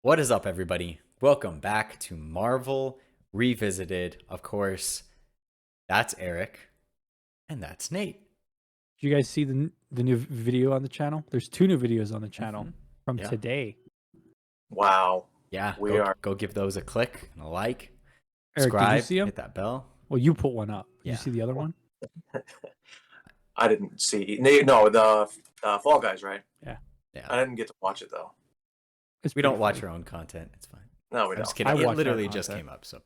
What is up, everybody? Welcome back to Marvel Revisited. Of course, that's Eric, and that's Nate. Did you guys see the new video on the channel? There's 2 new videos on the channel from today. Wow. Yeah, We go give those a click and a like. Eric, Subscribe, did you see them? hit that bell. Well, you put one up. Did Yeah. you see the other one? I didn't see. No, the Fall Guys, right? Yeah. I didn't get to watch it though. We don't watch our own content. It's fine. No, we I'm just don't. kidding. I It watch literally our just content. came up. So,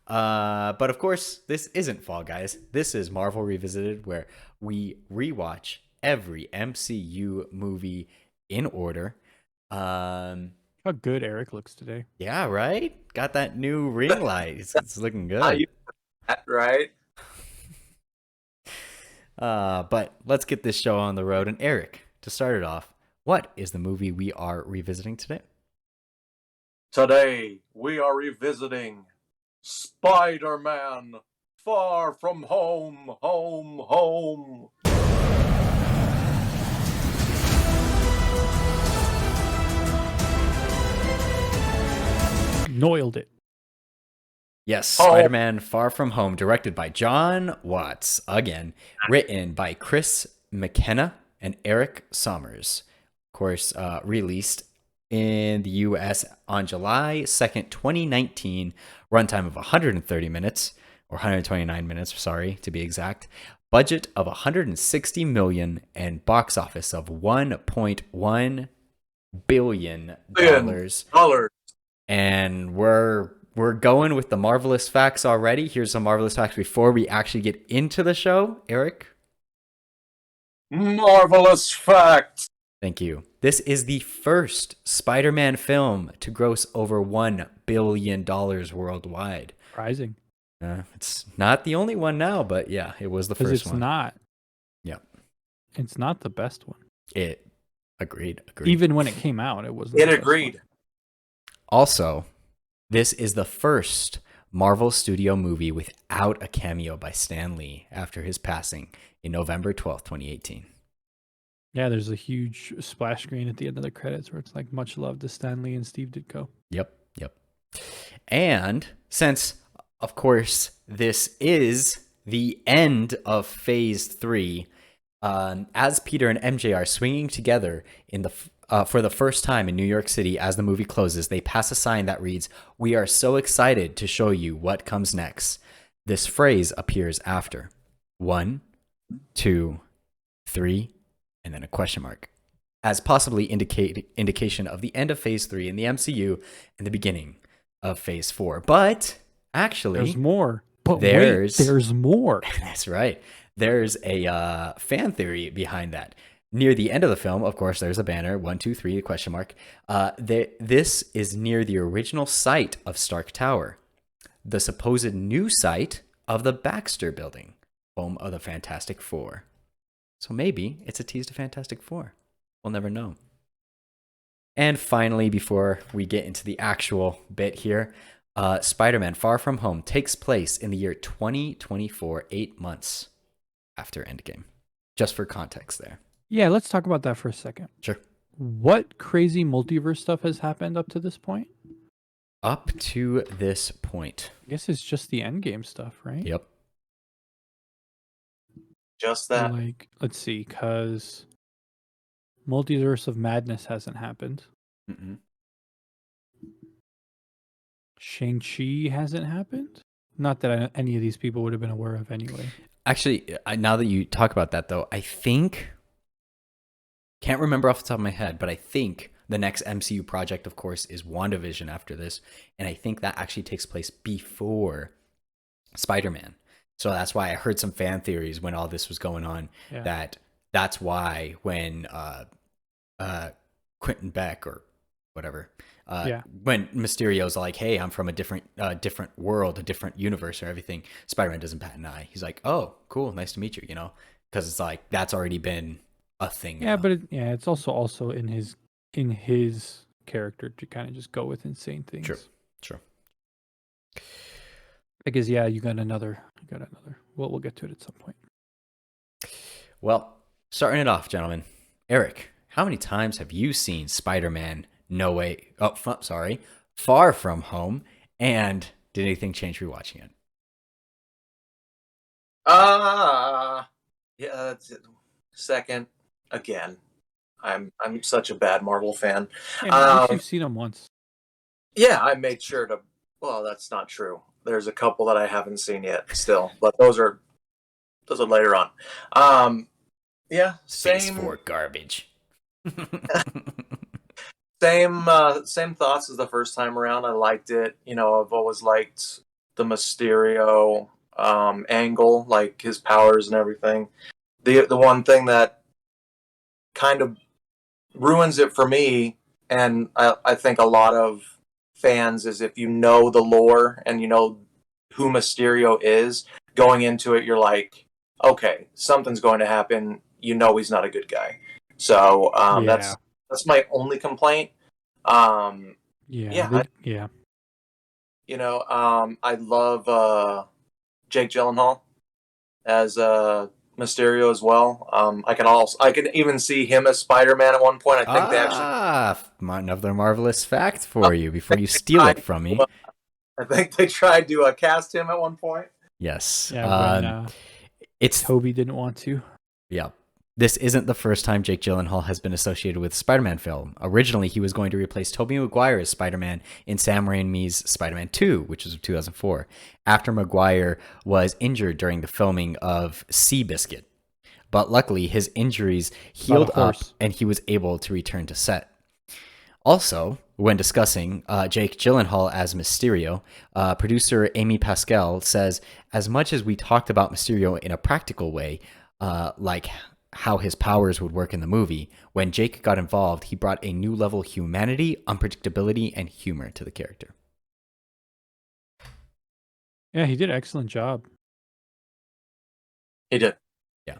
but of course, this isn't Fall Guys. This is Marvel Revisited, where we rewatch every MCU movie in order. How good Eric looks today. Yeah, right. Got that new ring light. It's looking good. Right? But let's get this show on the road. And Eric, to start it off, what is the movie we are revisiting today? Today we are revisiting Spider-Man: Far From Home, Home, Home. Noiled it. Yes, Oh. Spider-Man: Far From Home, directed by John Watts, again, written by Chris McKenna and Eric Sommers. Of course, released in the US on July 2nd, 2019, runtime of 130 minutes, or 129 minutes, sorry, to be exact. Budget of $160 million and box office of $1.1 billion. Dollars. And we're going with the marvelous facts already. Here's some marvelous facts before we actually get into the show. Eric? Marvelous fact. Thank you. This is the first Spider-Man film to gross over $1 billion worldwide. Surprising. It's not the only one now, but yeah, it was the Because first it's one. not. Yeah. It's not the best one. Agreed. Even when it came out, it wasn't. It the best agreed. one. Also, this is the first Marvel Studio movie without a cameo by Stan Lee after his passing in November 12th, 2018. Yeah, there's a huge splash screen at the end of the credits where it's like, much love to Stan Lee and Steve Ditko. Yep. And since, of course, this is the end of Phase 3, as Peter and MJ are swinging together for the first time in New York City as the movie closes, they pass a sign that reads, "We are so excited to show you what comes next." This phrase appears after 1, 2, 3, and then a question mark, as possibly indication of the end of Phase 3 in the MCU and the beginning of Phase 4. But actually, There's more. But there's more. That's right. There's a fan theory behind that. Near the end of the film, of course, there's a banner, 1, 2, 3, a question mark. This is near the original site of Stark Tower, the supposed new site of the Baxter Building, home of the Fantastic Four. So maybe it's a tease to Fantastic Four. We'll never know. And finally, before we get into the actual bit here, Spider-Man: Far From Home takes place in the year 2024, 8 months after Endgame. Just for context there. Yeah, let's talk about that for a second. Sure. What crazy multiverse stuff has happened up to this point? Up to this point. I guess it's just the Endgame stuff, right? Yep. Just that. Like, let's see, because Multiverse of Madness hasn't happened. Mm-mm. Shang-Chi hasn't happened. Not that any of these people would have been aware of anyway. Actually, now that you talk about that, though, I think, can't remember off the top of my head, but I think the next MCU project, of course, is WandaVision after this. And I think that actually takes place before Spider-Man. So that's why I heard some fan theories when all this was going on, Yeah. that's why when Quentin Beck, or whatever. Yeah. When Mysterio's like, "Hey, I'm from a different world, a different universe, or everything," Spider-Man doesn't bat an eye. He's like, "Oh, cool, nice to meet you," because it's like that's already been a thing Yeah, now. but it's also in his character to kind of just go with insane True, things. true. Because you got another. We'll get to it at some point. Well, starting it off, gentlemen. Eric, how many times have you seen Spider-Man No Way? Oh, sorry, Far From Home. And did anything change rewatching it? Yeah, that's it. Second again. I'm such a bad Marvel fan. Hey man, at least Um, you've seen him once. yeah, I made sure to. Well, that's not true. There's a couple that I haven't seen yet still, but those are later on. Um, yeah, Phase same 4 garbage. same thoughts as the first time around. I liked it. I've always liked the Mysterio angle, like his powers and everything. The one thing that kind of ruins it for me, and I think a lot of fans, is if you know the lore and you know who Mysterio is, going into it, you're like, okay, something's going to happen. He's not a good guy. So Yeah. that's my only complaint. Um, Yeah. yeah, I, Yeah. I love Jake Gyllenhaal as Mysterio as well. I can even see him as Spider-Man at one point. I think they actually Another marvelous fact for you before you steal it from me. I think they tried to cast him at one point. Yes. Yeah. When It's Toby didn't want to. Yeah. This isn't the first time Jake Gyllenhaal has been associated with a Spider-Man film. Originally, he was going to replace Tobey Maguire as Spider-Man in Sam Raimi's Spider-Man 2, which was 2004, after Maguire was injured during the filming of Seabiscuit. But luckily, his injuries About a healed up horse. and he was able to return to set. Also, when discussing Jake Gyllenhaal as Mysterio, producer Amy Pascal says, as much as we talked about Mysterio in a practical way, like how his powers would work in the movie, when Jake got involved, he brought a new level of humanity, unpredictability, and humor to the character. Yeah, he did an excellent job. He did. Yeah.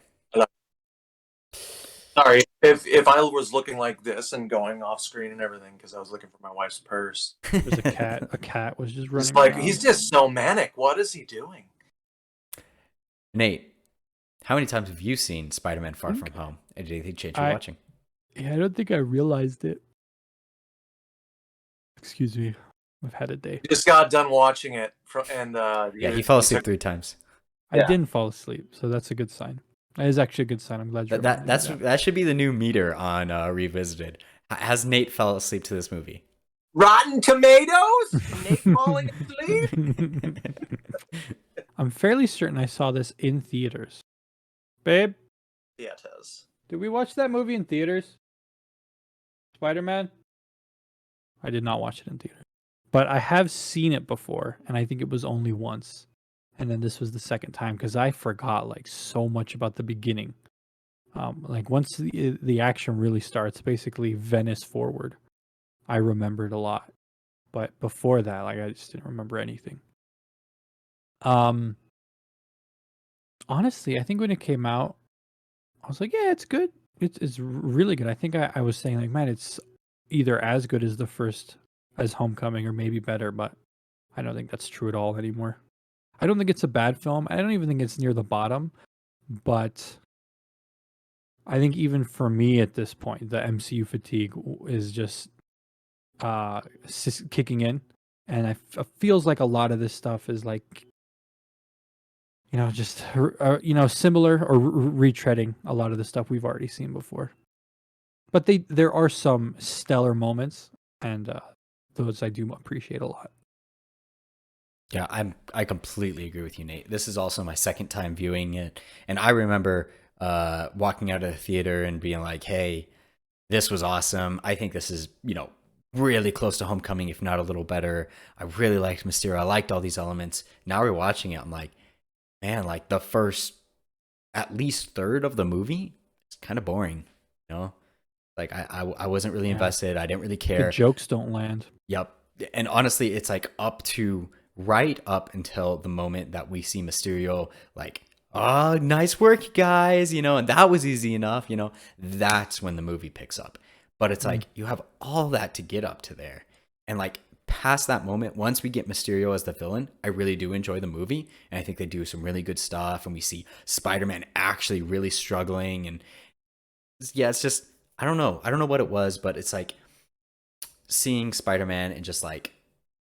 Sorry, if I was looking like this and going off screen and everything because I was looking for my wife's purse. There's a cat. A cat was just running It's like around. he's just so manic. What is he doing? Nate, how many times have you seen Spider-Man Far think From Home? And did anything change I- your watching? Yeah, I don't think I realized it. Excuse me. I've had a day. He just got done watching it, and Yeah, he fell asleep 3 times. I Yeah. didn't fall asleep, so that's a good sign. That is actually a good sign. I'm glad you That should be the new meter on Revisited. Has Nate fell asleep to this movie? Rotten Tomatoes. Nate falling asleep. I'm fairly certain I saw this in theaters. Babe, Yeah, it has. did we watch that movie in theaters? Spider-Man? I did not watch it in theaters. But I have seen it before, and I think it was only once. And then this was the second time because I forgot like so much about the beginning. Like once the action really starts, basically Venice forward, I remembered a lot. But before that, like I just didn't remember anything. Honestly, I think when it came out, I was like, yeah, it's good. It's really good. I think I was saying like, man, it's either as good as the first, as Homecoming, or maybe better, but I don't think that's true at all anymore. I don't think it's a bad film. I don't even think it's near the bottom, but I think even for me at this point, the MCU fatigue is just kicking in, and it feels like a lot of this stuff is like, just similar or retreading a lot of the stuff we've already seen before. But there are some stellar moments, and those I do appreciate a lot. Yeah, I completely agree with you, Nate. This is also my second time viewing it, and I remember walking out of the theater and being like, "Hey, this was awesome. I think this is really close to Homecoming, if not a little better. I really liked Mysterio. I liked all these elements." Now we're watching it, I'm like, man, like the first at least third of the movie is kind of boring, you know. Like I wasn't really Yeah. invested. I didn't really The care. jokes don't land. Yep. And honestly, it's like right up until the moment that we see Mysterio, like, oh, nice work, guys, and that was easy enough, that's when the movie picks up. But it's like, you have all that to get up to there. And like, past that moment, once we get Mysterio as the villain, I really do enjoy the movie. And I think they do some really good stuff. And we see Spider-Man actually really struggling. And yeah, it's just, I don't know. I don't know what it was, but it's like seeing Spider-Man and just like,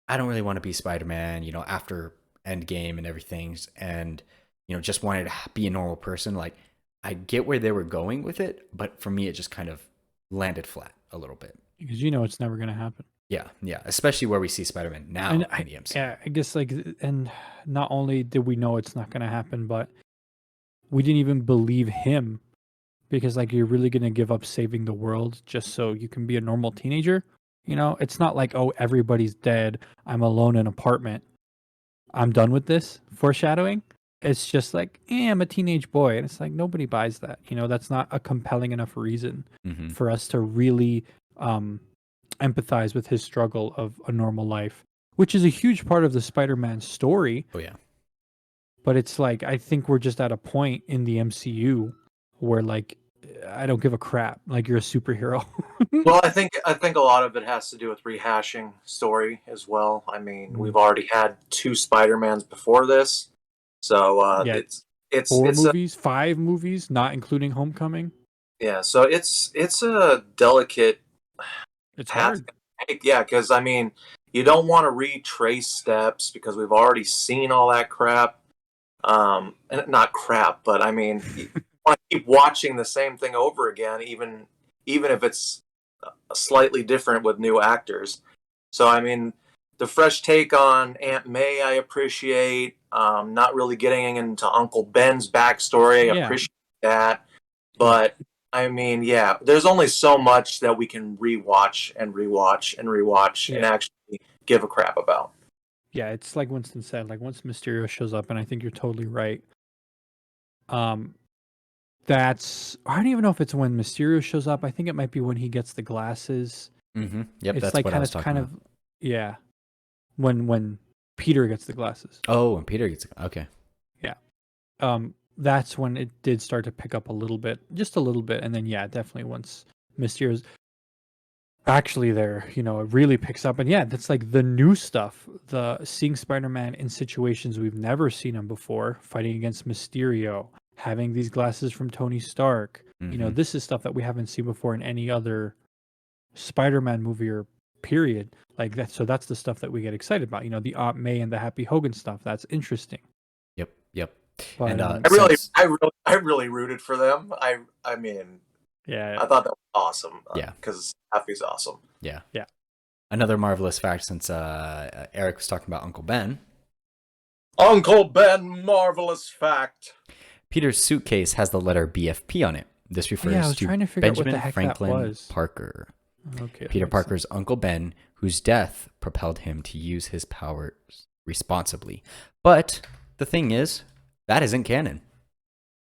I don't really want to be Spider-Man, after Endgame and everything, and just wanted to be a normal person. Like, I get where they were going with it, but for me, it just kind of landed flat a little bit. Because it's never going to happen. Yeah, especially where we see Spider-Man now in the MCU. Yeah, I guess and not only did we know it's not going to happen, but we didn't even believe him, because like, you're really going to give up saving the world just so you can be a normal teenager? It's not like, oh, everybody's dead, I'm alone in an apartment, I'm done with this foreshadowing. It's just like, I'm a teenage boy, and it's like, nobody buys that. That's not a compelling enough reason for us to really empathize with his struggle of a normal life, which is a huge part of the Spider-Man story. Oh yeah. But it's like, I think we're just at a point in the MCU where like, I don't give a crap. Like, you're a superhero. Well, I think a lot of it has to do with rehashing story as well. I mean, we've already had 2 Spider-Mans before this, so Yeah. it's 4 it's movies, 5 movies, not including Homecoming. so it's a delicate It's path hard. to take. Yeah, because I mean, you don't want to retrace steps because we've already seen all that crap. And not crap, but I mean, you want to keep watching the same thing over again, even if it's slightly different with new actors. So I mean, the fresh take on Aunt May, I appreciate. Not really getting into Uncle Ben's backstory, I Yeah. appreciate that. But I mean, yeah, there's only so much that we can rewatch and rewatch and rewatch and actually give a crap about. Yeah, it's like Winston said, like, once Mysterio shows up, and I think you're totally right. That's, I don't even know if it's when Mysterio shows up. I think it might be when he gets the glasses. Yep, It's that's like what I was talking about. yeah, when Peter gets the glasses. Oh, and Peter gets okay. Yeah. That's when it did start to pick up a little bit, just a little bit, and then definitely once Mysterio's actually there, it really picks up. And that's like the new stuff. The seeing Spider-Man in situations we've never seen him before, fighting against Mysterio, having these glasses from Tony Stark. This is stuff that we haven't seen before in any other Spider-Man movie or period like that. So that's the stuff that we get excited about. The Aunt May and the Happy Hogan stuff. That's interesting. Yep. But, And I really rooted for them. I mean, yeah, I thought that was awesome. Yeah, because Happy's awesome. Yeah. Yeah. Another marvelous fact, since Eric was talking about Uncle Ben. Uncle Ben, marvelous fact. Peter's suitcase has the letter BFP on it. This refers I was to trying to figure out what Benjamin the heck Franklin that was. Parker. Okay. Peter Parker's Uncle Ben, whose death propelled him to use his powers responsibly. But the thing is, that isn't canon.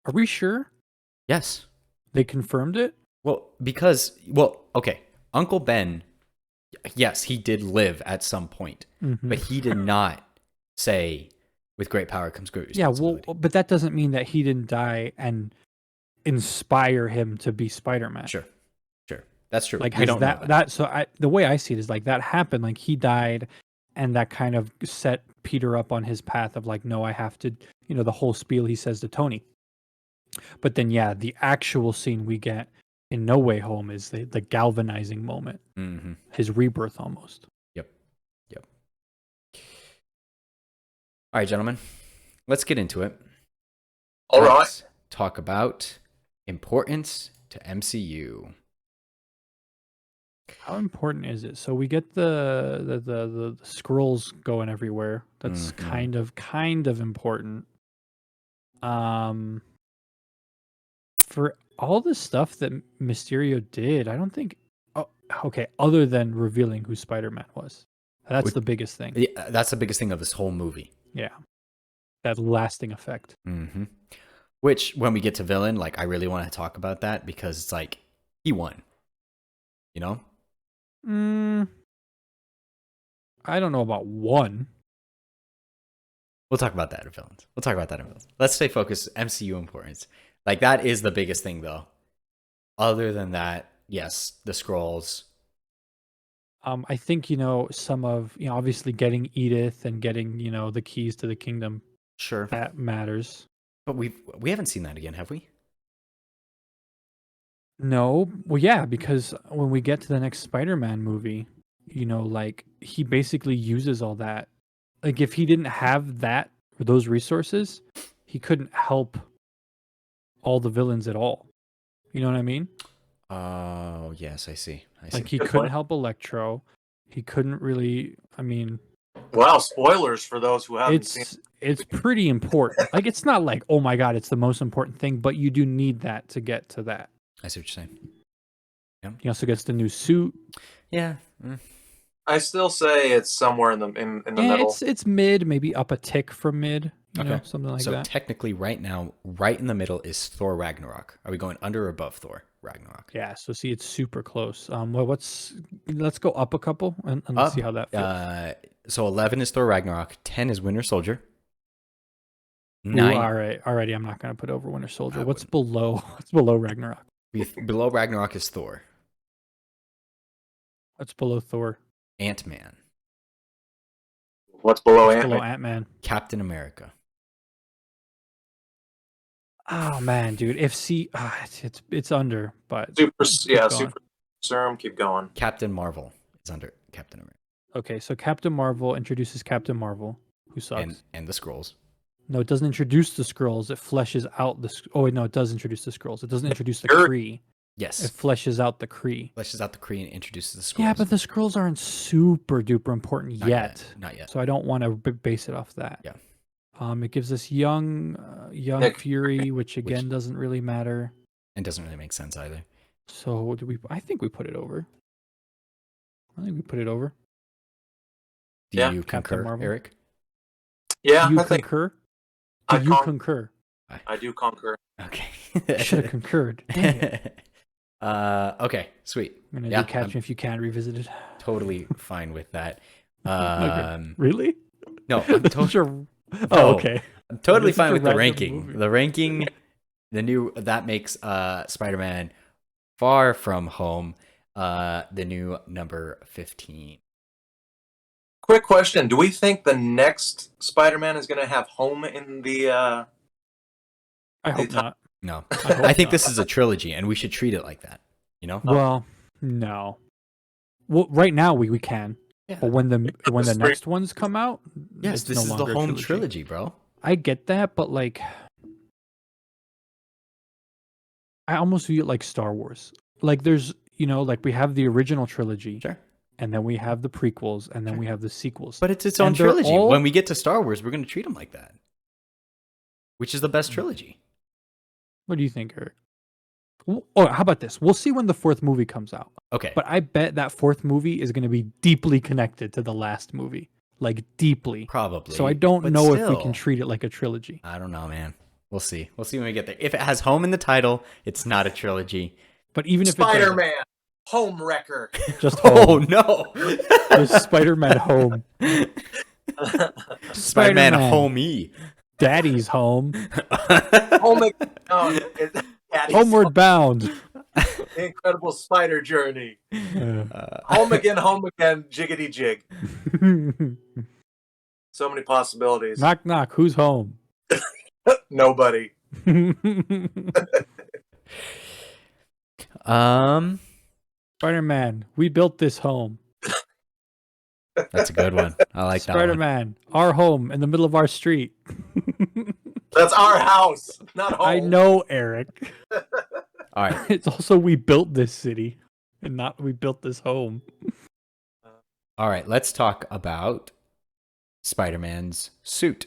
Are we sure? Yes. They confirmed it? Well, okay. Uncle Ben, yes, he did live at some point, but he did not say, with great power comes great responsibility. Yeah, well, but that doesn't mean that he didn't die and inspire him to be Spider-Man. Sure. That's true. Like, we don't know that. So the way I see it is like that happened. Like, he died, and that kind of set Peter up on his path of like, no, I have to, the whole spiel he says to Tony. But then, the actual scene we get in No Way Home is the galvanizing moment, his rebirth almost. Yep. All right, gentlemen, let's get into it. Let's talk about importance to MCU. How important is it? So we get the scrolls going everywhere. That's kind of important. For all the stuff that Mysterio did, I don't think. Oh, okay, other than revealing who Spider-Man was, that's the biggest thing. Yeah, that's the biggest thing of this whole movie. Yeah, that lasting effect. Which, when we get to villain, like, I really want to talk about that because it's like he won. You know? I don't know about one. We'll talk about that in villains. Let's stay focused. MCU importance. Like, that is the biggest thing, though. Other than that, yes, the scrolls. I think, some of, obviously getting Edith and getting, the keys to the kingdom, Sure. that matters. But we haven't seen that again, have we? No. Well, yeah, because when we get to the next Spider-Man movie, like, he basically uses all that. Like, if he didn't have that, or those resources, he couldn't help all the villains at all. You know what I mean? Oh, yes, I see. Like, he Good couldn't point. help Electro. He couldn't really, Wow, spoilers for those who haven't seen. it's pretty important. Like, it's not like, oh my God, it's the most important thing, but you do need that to get to that. I see what you're saying. He also gets the new suit. Yeah. I still say it's somewhere in the middle. It's mid, maybe up a tick from mid. Something like so that. technically, right now, right in the middle is Thor Ragnarok. Are we going under or above Thor Ragnarok? Yeah, so see, it's super close. Let's go up a couple and let's see how that feels. So 11 is Thor Ragnarok. 10 is Winter Soldier. Ooh, 9. all right, already. I'm not gonna put over Winter Soldier. What's below Ragnarok? Below Ragnarok is Thor. What's below Thor? Ant-Man. What's below What's Ant-Man? below Ant-Man? Captain America. Oh man, dude. It's under, but Super going. Serum. Keep going. Captain Marvel is under Captain America. Okay, so Captain Marvel introduces Captain Marvel, who sucks. And the Skrulls. No, it doesn't introduce the Skrulls. It fleshes out the. Oh wait, no, it does introduce the Skrulls. It doesn't introduce the Kree. Yes. It fleshes out the Kree. Fleshes out the Kree and introduces the Skrulls. Yeah, but the Skrulls aren't super duper important Not yet. yet. So I don't want to base it off that. Yeah. It gives us young Nick. Fury, which again doesn't really matter. And doesn't really make sense either. So I think we put it over. Do you Captain concur, Marvel. Eric? Yeah, Do you I think concur? I Do you concur? I do concur. Okay. Should have concurred. Dang it. Okay, sweet. I'm gonna Yeah, do Catch Me If You Can revisited. Totally fine with that. Really? No, I'm Sure. No. Oh, okay. I'm totally This is fine a with the random ranking. movie. The ranking, that makes Spider-Man Far From Home the new number 15. Quick question: do we think the next Spider-Man is going to have home in the? I hope not. No, hope I think not. this is a trilogy, and we should treat it like that. You know? Well, no. Well, right now we can. Yeah. But when the next ones come out, Yes, it's this no is the longer a home trilogy, bro. I get that, but like, I almost view it like Star Wars. Like, there's like we have the original trilogy, Sure. and then we have the prequels, and then Sure. we have the sequels. But it's its own And they're trilogy. all- When we get to Star Wars, we're going to treat them like that. Which is the best trilogy. What do you think, Eric? Oh, how about this? We'll see when the fourth movie comes out. Okay. But I bet that fourth movie is going to be deeply connected to the last movie. Like, deeply. Probably. So I don't but know if we still. can treat it like a trilogy. I don't know, man. We'll see. We'll see when we get there. If it has home in the title, it's not a trilogy. But even if it doesn't, Spider-Man Home Wrecker. just home. Oh, no. There's Spider-Man home. Spider-Man homie. Daddy's home. Home. Homeward bound. The Incredible Spider Journey. Uh, Home again, jiggity jig. So many possibilities. knock, knock. Who's home? Nobody. Spider-Man, we built this home. That's a good one. I like that one. Spider-Man, our home in the middle of our street. That's our house, not home. I know, Eric. All right. It's also we built this city, and not we built this home. All right. Let's talk about Spider-Man's suit.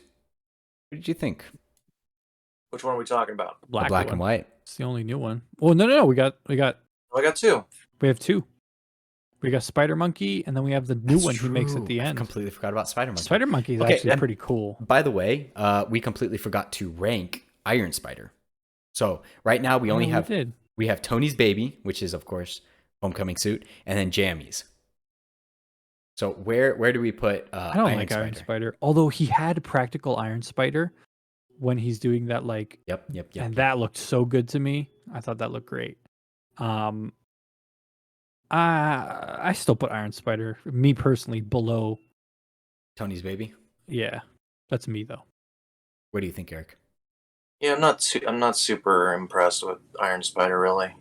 What did you think? Which one are we talking about? The black one. and white. It's the only new one. Well, no. We got. Oh, I got two. We have two. We got Spider Monkey, and then we have the new That's one he makes at the true. I end. completely forgot about Spider-Man. Spider Monkey is Okay, actually and- pretty cool. By the way, we completely forgot to rank Iron Spider. So right now we only Oh, have did. we have Tony's baby, which is of course Homecoming suit, and then jammies. So where do we put I don't like Iron Spider, although he had practical Iron Spider when he's doing that, like, Yep. and that looked so good to me. I thought that looked great. I still put Iron Spider, me personally, below. Tony's baby. Yeah, that's me though. What do you think, Eric? Yeah, I'm not super impressed with Iron Spider really.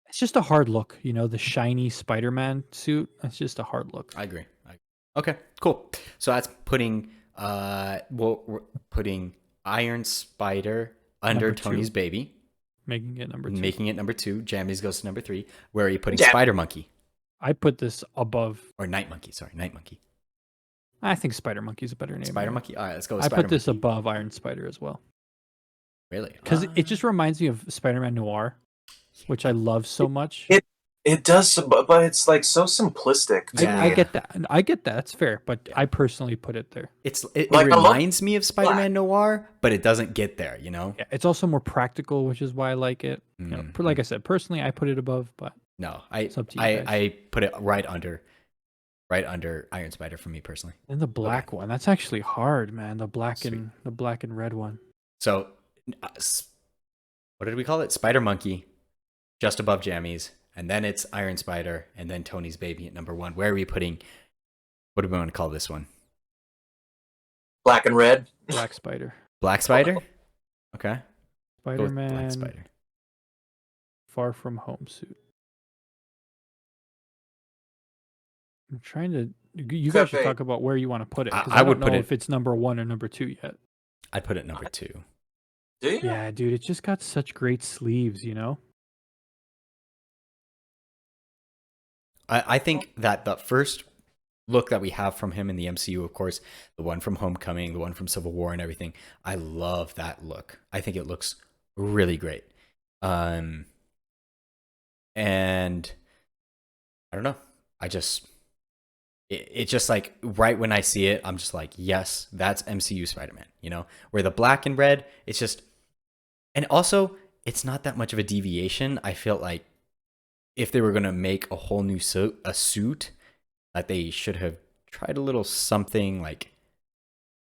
It's just a hard look, the shiny Spider-Man suit. It's just a hard look. I agree. Okay, cool. So that's putting we're putting Iron Spider under Number Tony's two. baby, Making it number 2. making it number 2. Jammies goes to number 3. Where are you putting Yeah. Spider Monkey I put this above. or Night Monkey? Sorry, Night Monkey. I think Spider Monkey's a better name. Spider Monkey. All right, let's go with I Spider put this Monkey. above Iron Spider as well. Really? Because it just reminds me of Spider-Man Noir, which I love so much. It does, but it's like so simplistic. To Yeah. I me. get that. I get that. It's fair, but I personally put it there. It Like, I love reminds me of Spider-Man Noir, but it doesn't get there, you know? Yeah, it's also more practical, which is why I like it. Like I said, personally, I put it above, but No, it's up to you guys. I put it right under Iron Spider for me personally. And the black one, that's actually hard, man. The black and red one. So, what did we call it? Spider Monkey, just above Jammies, and then it's Iron Spider, and then Tony's baby at number 1. Where are we putting? What do we want to call this one? Black and red. Black Spider. Black Spider. Okay. Go with Spider-Man Black Spider. Far From Home suit. I'm trying to. You guys should talk about where you want to put it. 'Cause I would don't put know it- if it's number 1 or number 2 yet. I'd put it number 2. Do you? Yeah, dude, it just got such great sleeves, I think that the first look that we have from him in the MCU, of course, the one from Homecoming, the one from Civil War and everything, I love that look. I think it looks really great. And I don't know. It's just like right when I see it, I'm just like, yes, that's MCU Spider-Man, where the black and red, it's just, and also it's not that much of a deviation. I feel like if they were going to make a whole new suit, that they should have tried a little something like,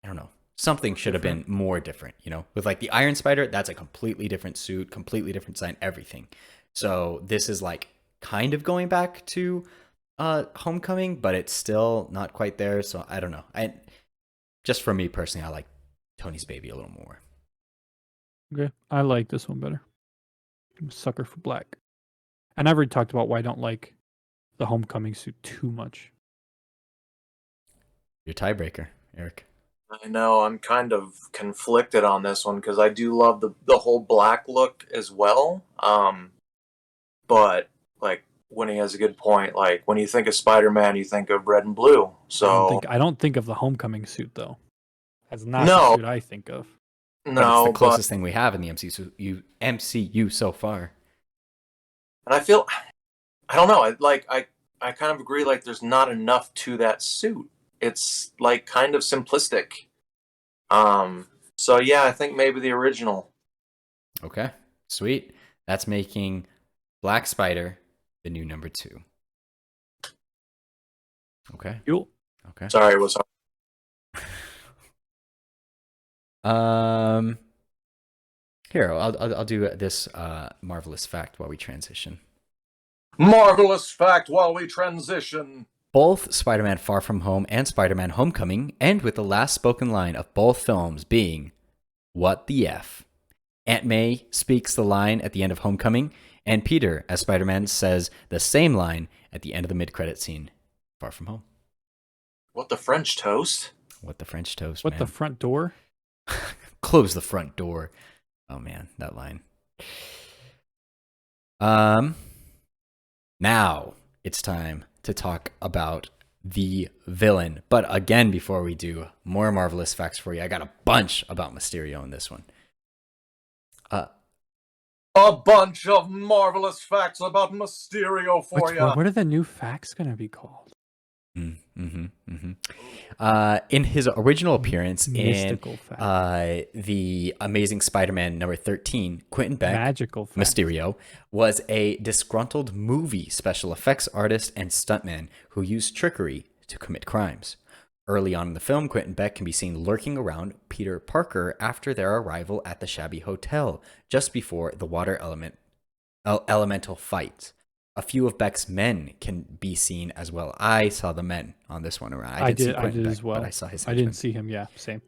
I don't know, something should have been more different, with like the Iron Spider, that's a completely different suit, completely different design, everything. So this is like kind of going back to Homecoming, but it's still not quite there. So I don't know. Just for me personally, I like Tony's baby a little more. Okay, I like this one better. I'm a sucker for black. And I've already talked about why I don't like the Homecoming suit too much. Your tiebreaker, Eric. I know I'm kind of conflicted on this one because I do love the whole black look as well. But like when he has a good point, like when you think of Spider-Man, you think of red and blue. So I don't think of the Homecoming suit though. That's not No. the suit I think of. But no, it's the closest thing we have in the MCU so far. and I feel, I don't know. I kind of agree. Like there's not enough to that suit. It's like kind of simplistic. So yeah, I think maybe the original. Okay, sweet. That's making Black Spider the new number 2. Okay. Cool. Okay. Sorry, it was. Here, I'll do this marvelous fact while we transition. Marvelous fact while we transition. Both Spider-Man Far From Home and Spider-Man Homecoming end with the last spoken line of both films being, "What the F?" Aunt May speaks the line at the end of Homecoming, and Peter, as Spider-Man, says the same line at the end of the mid-credit scene, Far From Home. What the French toast? What the French toast, What man. the front door? Close the front door. Oh man, that line. Now it's time to talk about the villain. But again, before we do, more marvelous facts for you. I got a bunch about Mysterio in this one. A bunch of marvelous facts about Mysterio for you. What are the new facts gonna be called? In his original appearance in Mystical fact. the Amazing Spider-Man number 13, Quentin Beck, Magical fact. Mysterio, was a disgruntled movie special effects artist and stuntman who used trickery to commit crimes. Early on in the film, Quentin Beck can be seen lurking around Peter Parker after their arrival at the shabby hotel, just before the water elemental fight. A few of Beck's men can be seen as well. I saw the men on this one around. I did Beck, as well. but I saw his. I didn't see him. Yeah, same.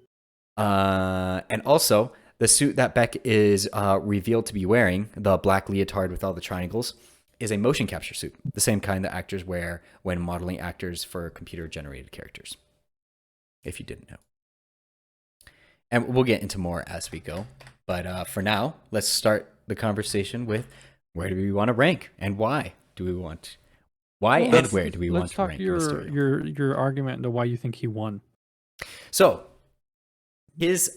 And also the suit that Beck is revealed to be wearing, the black leotard with all the triangles, is a motion capture suit, the same kind that actors wear when modeling actors for computer-generated characters. If you didn't know. And we'll get into more as we go. But for now, let's start the conversation with where do we want to rank and why do we want? Why and where do we want to rank Mysterio? Your argument into why you think he won. So, he's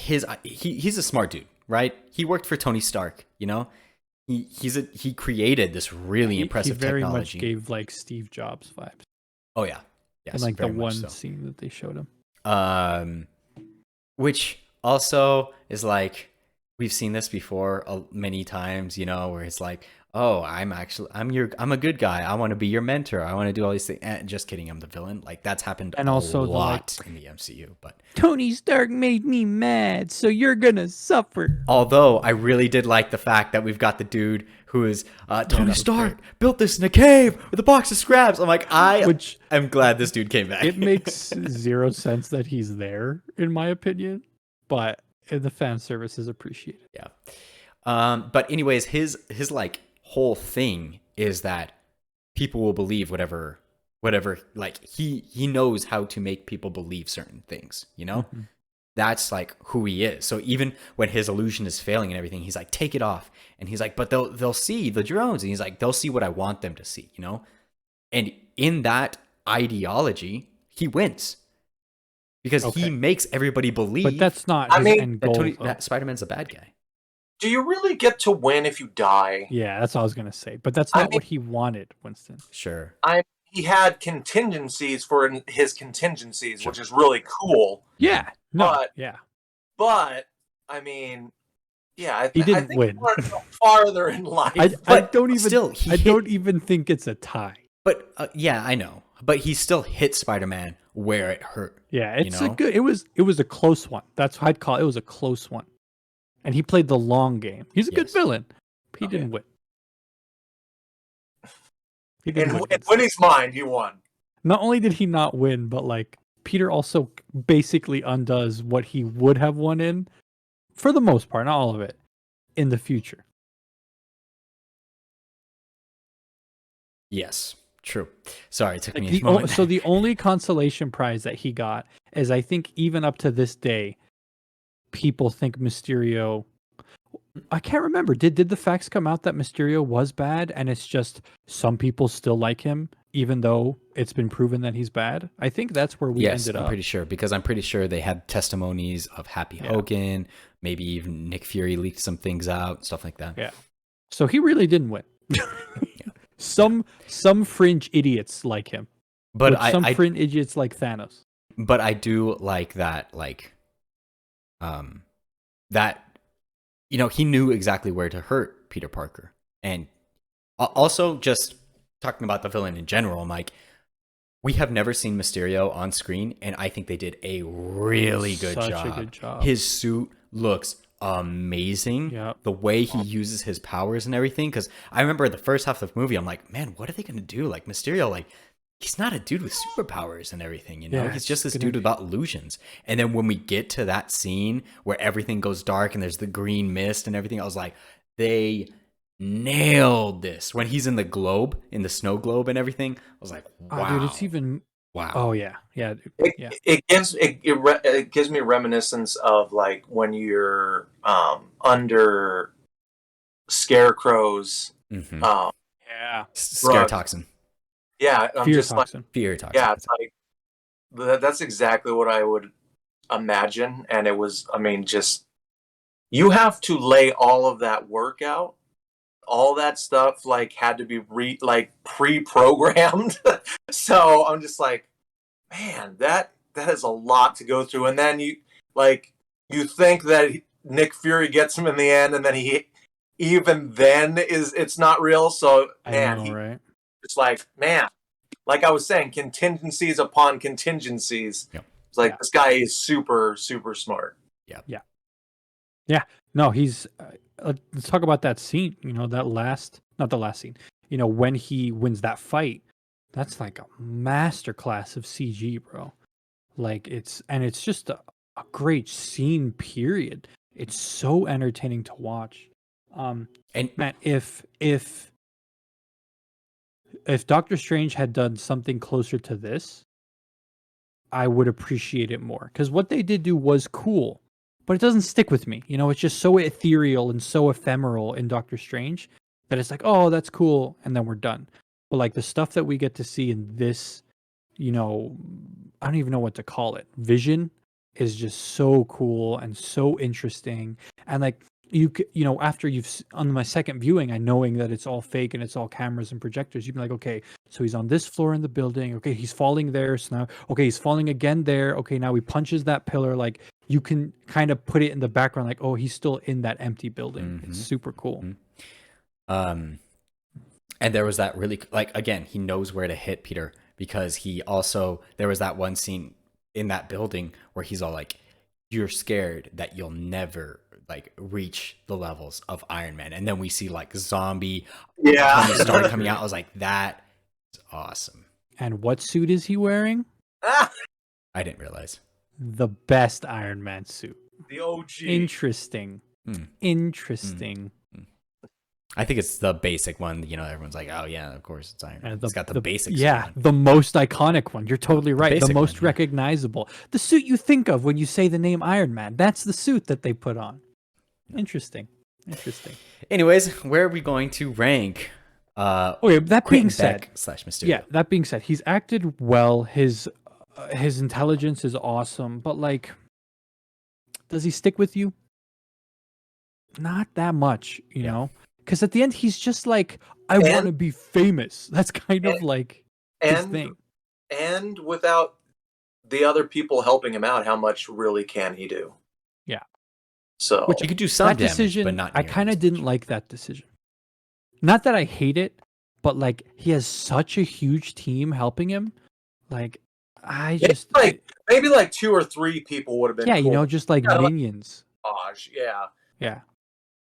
a smart dude, right? He worked for Tony Stark, you know? He created this really impressive technology. He very technology. much gave like Steve Jobs vibes. Oh yeah. Yes, and like the one so. scene that they showed him. Which also is like, we've seen this before many times, you know, where it's like, oh, I'm a good guy. I want to be your mentor. I want to do all these things. And just kidding, I'm the villain. Like that's happened and also a lot in the MCU. But Tony Stark made me mad, so you're gonna suffer. Although I really did like the fact that we've got the dude who is Tony Stark built this in a cave with a box of scraps. I'm like, I'm glad this dude came back. It makes zero sense that he's there, in my opinion, but the fan service is appreciated. Yeah. But anyways, his like whole thing is that people will believe whatever like he knows how to make people believe certain things, you know? Mm-hmm. That's like who he is. So even when his illusion is failing and everything, he's like, take it off. And he's like, but they'll see the drones. And he's like, they'll see what I want them to see, you know? And in that ideology, he wins. Because he makes everybody believe. But that's not his end goal. That Spider-Man's a bad guy. Do you really get to win if you die? Yeah, that's what I was going to say. But that's not what he wanted, Winston. Sure. He had contingencies for his contingencies, which is really cool. Yeah. But I mean, yeah, he didn't win. He wanted to go farther in life. I don't even think it's a tie. But yeah, I know. But he still hit Spider-Man where it hurt. Yeah, it's a good. It was a close one. That's what I'd call it. It was a close one, and he played the long game. He's a good villain. He didn't win. In Winnie's mind, he won. Not only did he not win, but like Peter also basically undoes what he would have won in, for the most part, not all of it, in the future. Yes, true. Sorry, it took me a moment. So the only consolation prize that he got is, I think, even up to this day, people think Mysterio. I can't remember. Did the facts come out that Mysterio was bad, and it's just some people still like him, even though it's been proven that he's bad? I think that's where we ended up. I'm pretty sure, because I'm pretty sure they had testimonies of Happy Hogan. Maybe even Nick Fury leaked some things out, stuff like that. Yeah. So he really didn't win. Some fringe idiots like him, but some fringe idiots like Thanos. But I do like that, that. You know, he knew exactly where to hurt Peter Parker. And also, just talking about the villain in general, I'm like, we have never seen Mysterio on screen, and I think they did a really good job. Such a good job. His suit looks amazing. Yep. The way he uses his powers and everything. Because I remember the first half of the movie, I'm like, man, what are they going to do? Like, Mysterio, like, he's not a dude with superpowers and everything, you know? He's just this dude about illusions. And then when we get to that scene where everything goes dark and there's the green mist and everything, I was like, they nailed this. When he's in the globe, in the snow globe and everything, I was like, wow. Oh, dude, it's even... Wow. Oh, yeah. Yeah. It gives me reminiscence of, like, when you're under Scarecrow's... Scare toxin. Yeah, fear toxin. Fear toxin. Yeah, it's like that's exactly what I would imagine, and it was. I mean, just you have to lay all of that work out all that stuff like had to be pre-programmed. So I'm just like, man, that is a lot to go through. And then you think that Nick Fury gets him in the end, and then even then it's not real. So man, I know, right? it's like, man, like I was saying, contingencies upon contingencies. Yep. It's like this guy is super, super smart. Yeah. No, he's. Let's talk about that scene. Not the last scene. When he wins that fight, that's like a masterclass of CG, bro. Like it's just a great scene. Period. It's so entertaining to watch. And Man, if Doctor Strange had done something closer to this, I would appreciate it more. Because what they did do was cool, but it doesn't stick with me. It's just so ethereal and so ephemeral in Doctor Strange that it's like, oh, that's cool, and then we're done. But like the stuff that we get to see in this, I don't even know what to call it. Vision is just so cool and so interesting. And like after on my second viewing, I knowing that it's all fake and it's all cameras and projectors, you'd be like, okay, so he's on this floor in the building. Okay, he's falling there. So now, okay, he's falling again there. Okay, now he punches that pillar. Like you can kind of put it in the background, like, oh, he's still in that empty building. It's super cool. And there was that really, like, again, he knows where to hit Peter, because there was that one scene in that building where he's all like, you're scared that you'll never like reach the levels of Iron Man. And then we see like zombie Tony Stark coming out. I was like, that is awesome. And what suit is he wearing? I didn't realize. The best Iron Man suit. The OG. Interesting. Interesting. I think it's the basic one. Everyone's like, oh yeah, of course it's Iron Man. It's got the basic Yeah, one. the most iconic one. You're totally right. The most one, recognizable. The suit you think of when you say the name Iron Man. That's the suit that they put on. Interesting. Anyways, where are we going to rank Okay, that Quentin being said, Beck / Mysterio? Yeah, that being said, he's acted well. His intelligence is awesome, but like, does he stick with you? Not that much, you know? Because at the end, he's just like, I want to be famous. That's kind of like his thing. And without the other people helping him out, how much really can he do? Yeah. So you could do some that damage, decision, but not. I kind of didn't like that decision. Not that I hate it, but like he has such a huge team helping him. Like I just maybe like 2 or 3 people would have been. Yeah, cool. Just like minions. Yeah.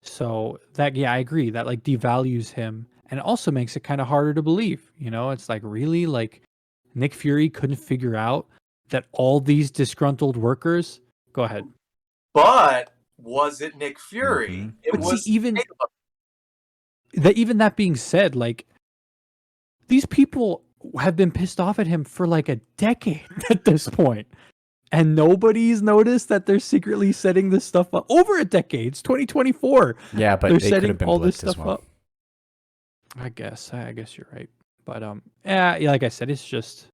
So that I agree that like devalues him, and it also makes it kind of harder to believe. It's like, really, like Nick Fury couldn't figure out that all these disgruntled workers. Go ahead. But was it Nick Fury? Mm-hmm. It was see, even that being said, like these people have been pissed off at him for like a decade at this point. And nobody's noticed that they're secretly setting this stuff up over a decade. It's 2024. Yeah, but they're they setting could have been all this blipped as stuff well. up. I guess you're right. But yeah, like I said, it's just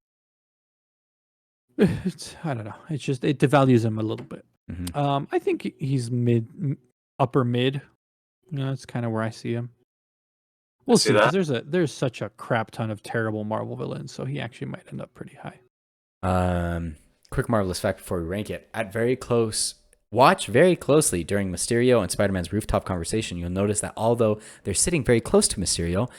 I don't know. It's just it devalues him a little bit. Mm-hmm. I think he's upper mid. That's kind of where I see him. We'll see, because there's such a crap ton of terrible Marvel villains, so he actually might end up pretty high. Quick marvelous fact before we rank it. Watch very closely during Mysterio and Spider-Man's rooftop conversation. You'll notice that although they're sitting very close to Mysterio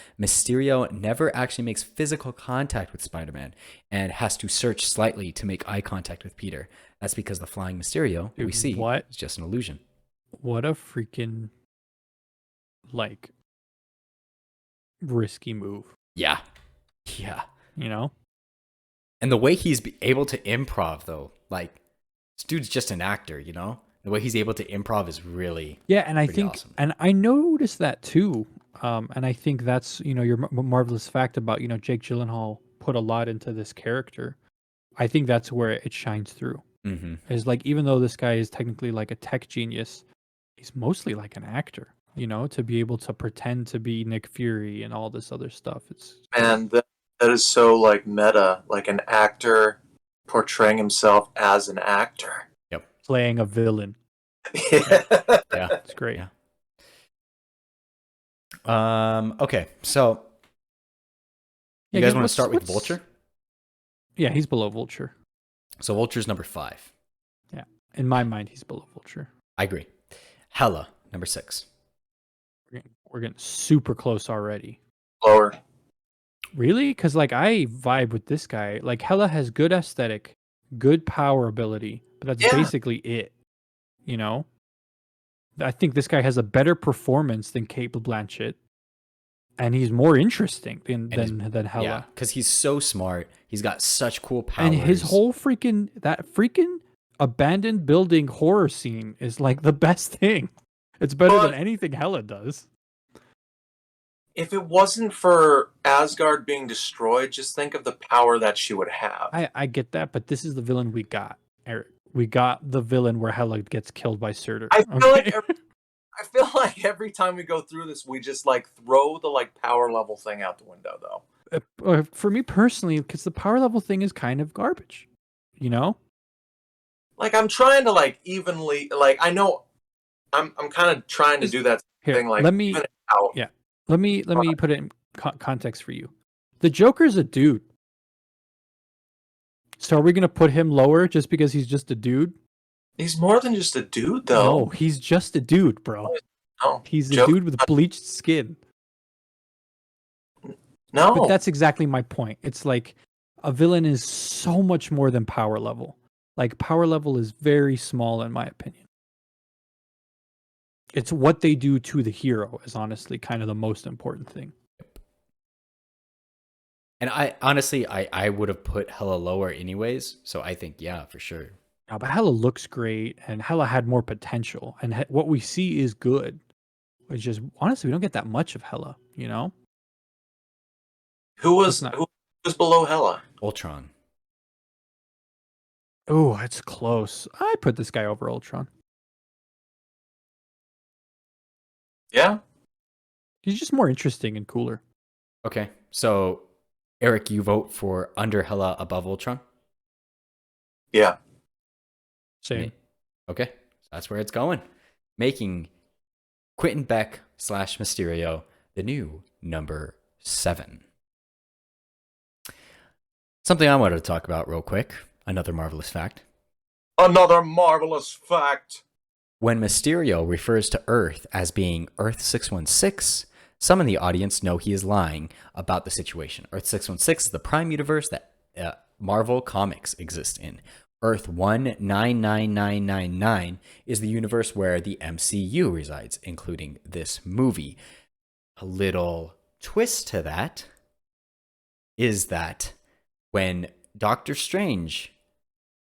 never actually makes physical contact with Spider-Man and has to search slightly to make eye contact with Peter. That's because the flying Mysterio we see is just an illusion. What a freaking like risky move. Yeah. And the way he's able to improv, though, like, this dude's just an actor, The way he's able to improv is really and I think, awesome. And I noticed that too. And I think that's, your marvelous fact about, Jake Gyllenhaal put a lot into this character. I think that's where it shines through. Mm-hmm. Is like, even though this guy is technically like a tech genius, he's mostly like an actor, to be able to pretend to be Nick Fury and all this other stuff. That is so like meta, like an actor portraying himself as an actor. Yep. Playing a villain. Yeah. It's great. Yeah. Okay, so you Yeah, guys want to start with Vulture? Yeah, he's below Vulture. So Vulture's number 5. Yeah, in my mind, he's below Vulture. I agree. Hela, number 6. We're getting super close already. Lower. Really? Because like I vibe with this guy. Like Hela has good aesthetic, good power ability, but that's Yeah. basically it. You know, I think this guy has a better performance than Kate Blanchett, and he's more interesting than Hela. Yeah, because he's so smart. He's got such cool powers. And his whole freaking abandoned building horror scene is like the best thing. It's better than anything Hela does. If it wasn't for Asgard being destroyed, just think of the power that she would have. I get that, but this is the villain we got, Eric. We got the villain where Hela gets killed by Surtur. I feel like every time we go through this, we just like throw the like power level thing out the window, though. For me personally, because the power level thing is kind of garbage, you know. Like I'm trying to like evenly, like I know, I'm kind of trying to do that thing. Like let me even it out. Yeah. Let me put it in context for you. The Joker's a dude. So are we going to put him lower just because he's just a dude? He's more than just a dude, though. No, he's just a dude, bro. No, he's a dude with bleached skin. No. But that's exactly my point. It's like a villain is so much more than power level. Like power level is very small in my opinion. It's what they do to the hero is honestly kind of the most important thing. And I honestly, I would have put Hela lower anyways. So I think, yeah, for sure. No, but Hela looks great, and Hela had more potential, and what we see is good. It's just honestly, we don't get that much of Hela, you know. Who was below Hela? Ultron. Oh, it's close. I put this guy over Ultron. Yeah. He's just more interesting and cooler. Okay. So, Eric, you vote for under Hela above Ultron? Yeah. Same. Okay. So that's where it's going. Making Quentin Beck / Mysterio the new number 7. Something I wanted to talk about real quick. Another marvelous fact. Another marvelous fact. When Mysterio refers to Earth as being Earth 616, some in the audience know he is lying about the situation. Earth 616 is the prime universe that Marvel Comics exists in. Earth 199999 is the universe where the MCU resides, including this movie. A little twist to that is that when Doctor Strange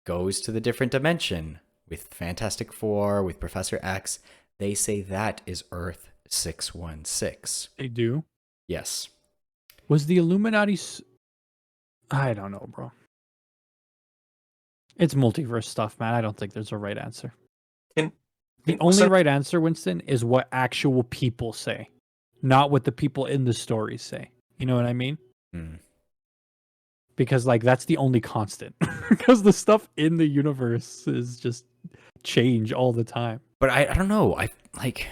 goes to the different dimension with Fantastic Four, with Professor X, they say that is Earth 616. They do? Yes. Was the Illuminati... I don't know, bro. It's multiverse stuff, man. I don't think there's a right answer. The only right answer, Winston, is what actual people say, not what the people in the stories say. You know what I mean? Because like that's the only constant. Because the stuff in the universe is just change all the time. But I don't know. I like,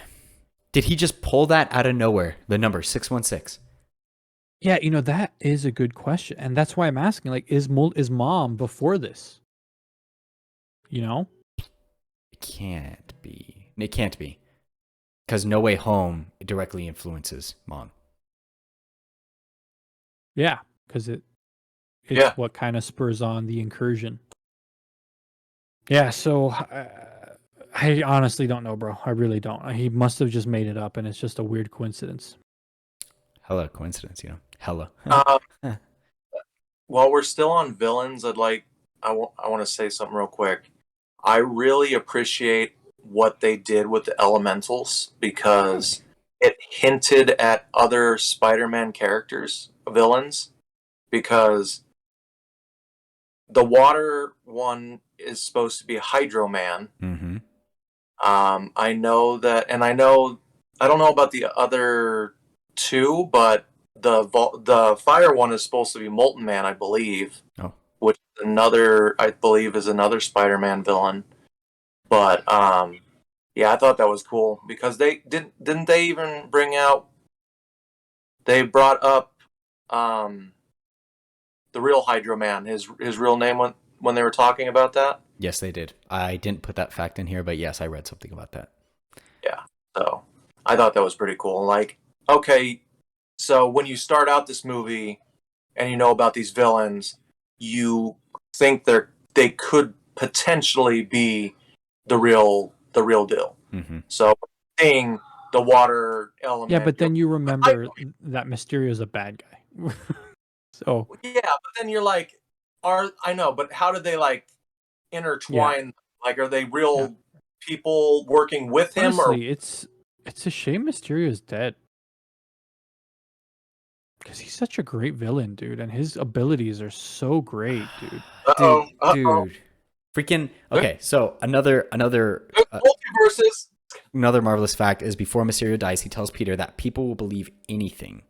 did he just pull that out of nowhere? The number 616. Yeah, you know that is a good question, and that's why I'm asking. Like, is Mom before this? You know, It can't be. It can't be, because No Way Home directly influences Mom. Yeah, because it's what kind of spurs on the incursion. Yeah, so I honestly don't know, bro. I really don't. He must have just made it up, and it's just a weird coincidence. Hella coincidence, you know. Hella. While we're still on villains, I want to say something real quick. I really appreciate what they did with the elementals because it hinted at other Spider-Man characters, villains, because the water one is supposed to be Hydro Man. Mm-hmm. I know that, and I don't know about the other two, but the fire one is supposed to be Molten Man, I believe. Oh. Which is I believe is another Spider-Man villain. But yeah, I thought that was cool because they didn't they even bring out they brought up the real Hydro Man, his real name when they were talking about that. Yes, they did. I didn't put that fact in here, but yes, I read something about that. Yeah, so I thought that was pretty cool. Like, okay, so when you start out this movie and you know about these villains, you think they could potentially be the real deal. Mm-hmm. So seeing the water element, Yeah, but then you remember that Mysterio is a bad guy. So yeah, but then you're like, I know, but how did they like intertwine? Like, are they real people working with him? Honestly, it's a shame Mysterio is dead. Because he's such a great villain, dude, and his abilities are so great, dude. Dude. Freaking okay, so another multiverses. another marvelous fact is before Mysterio dies, he tells Peter that people will believe anything,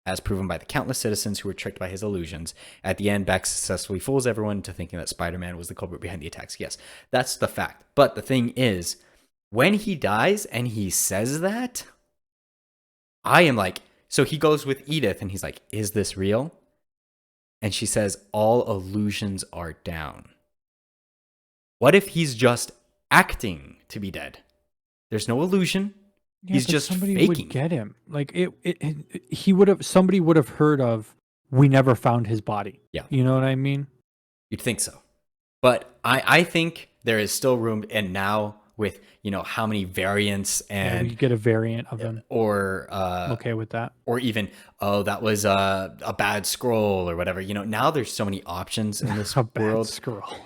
as proven by the countless citizens who were tricked by his illusions. At the end, Beck successfully fools everyone into thinking that Spider-Man was the culprit behind the attacks. Yes, that's the fact. But the thing is, when he dies and he says that, I am like, so he goes with Edith and he's like, is this real? And she says, all illusions are down. What if he's just acting to be dead? There's no illusion. Yeah, he's but just somebody faking. would get him. Like somebody would have heard of. We never found his body. Yeah, you know what I mean. You'd think so, but I think there is still room. And now with how many variants and we could get a variant of him, or okay with that, or even that was a bad scroll or whatever. Now there's so many options in this world. Scroll.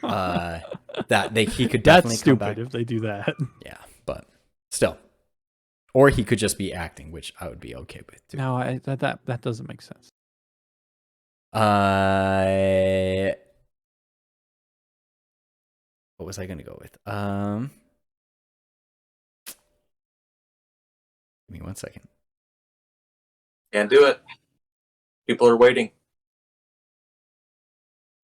That he could definitely That's come stupid back if they do that. Yeah, but still. Or he could just be acting, which I would be okay with too. No, that doesn't make sense. What was I gonna go with? Give me 1 second. Can't do it. People are waiting.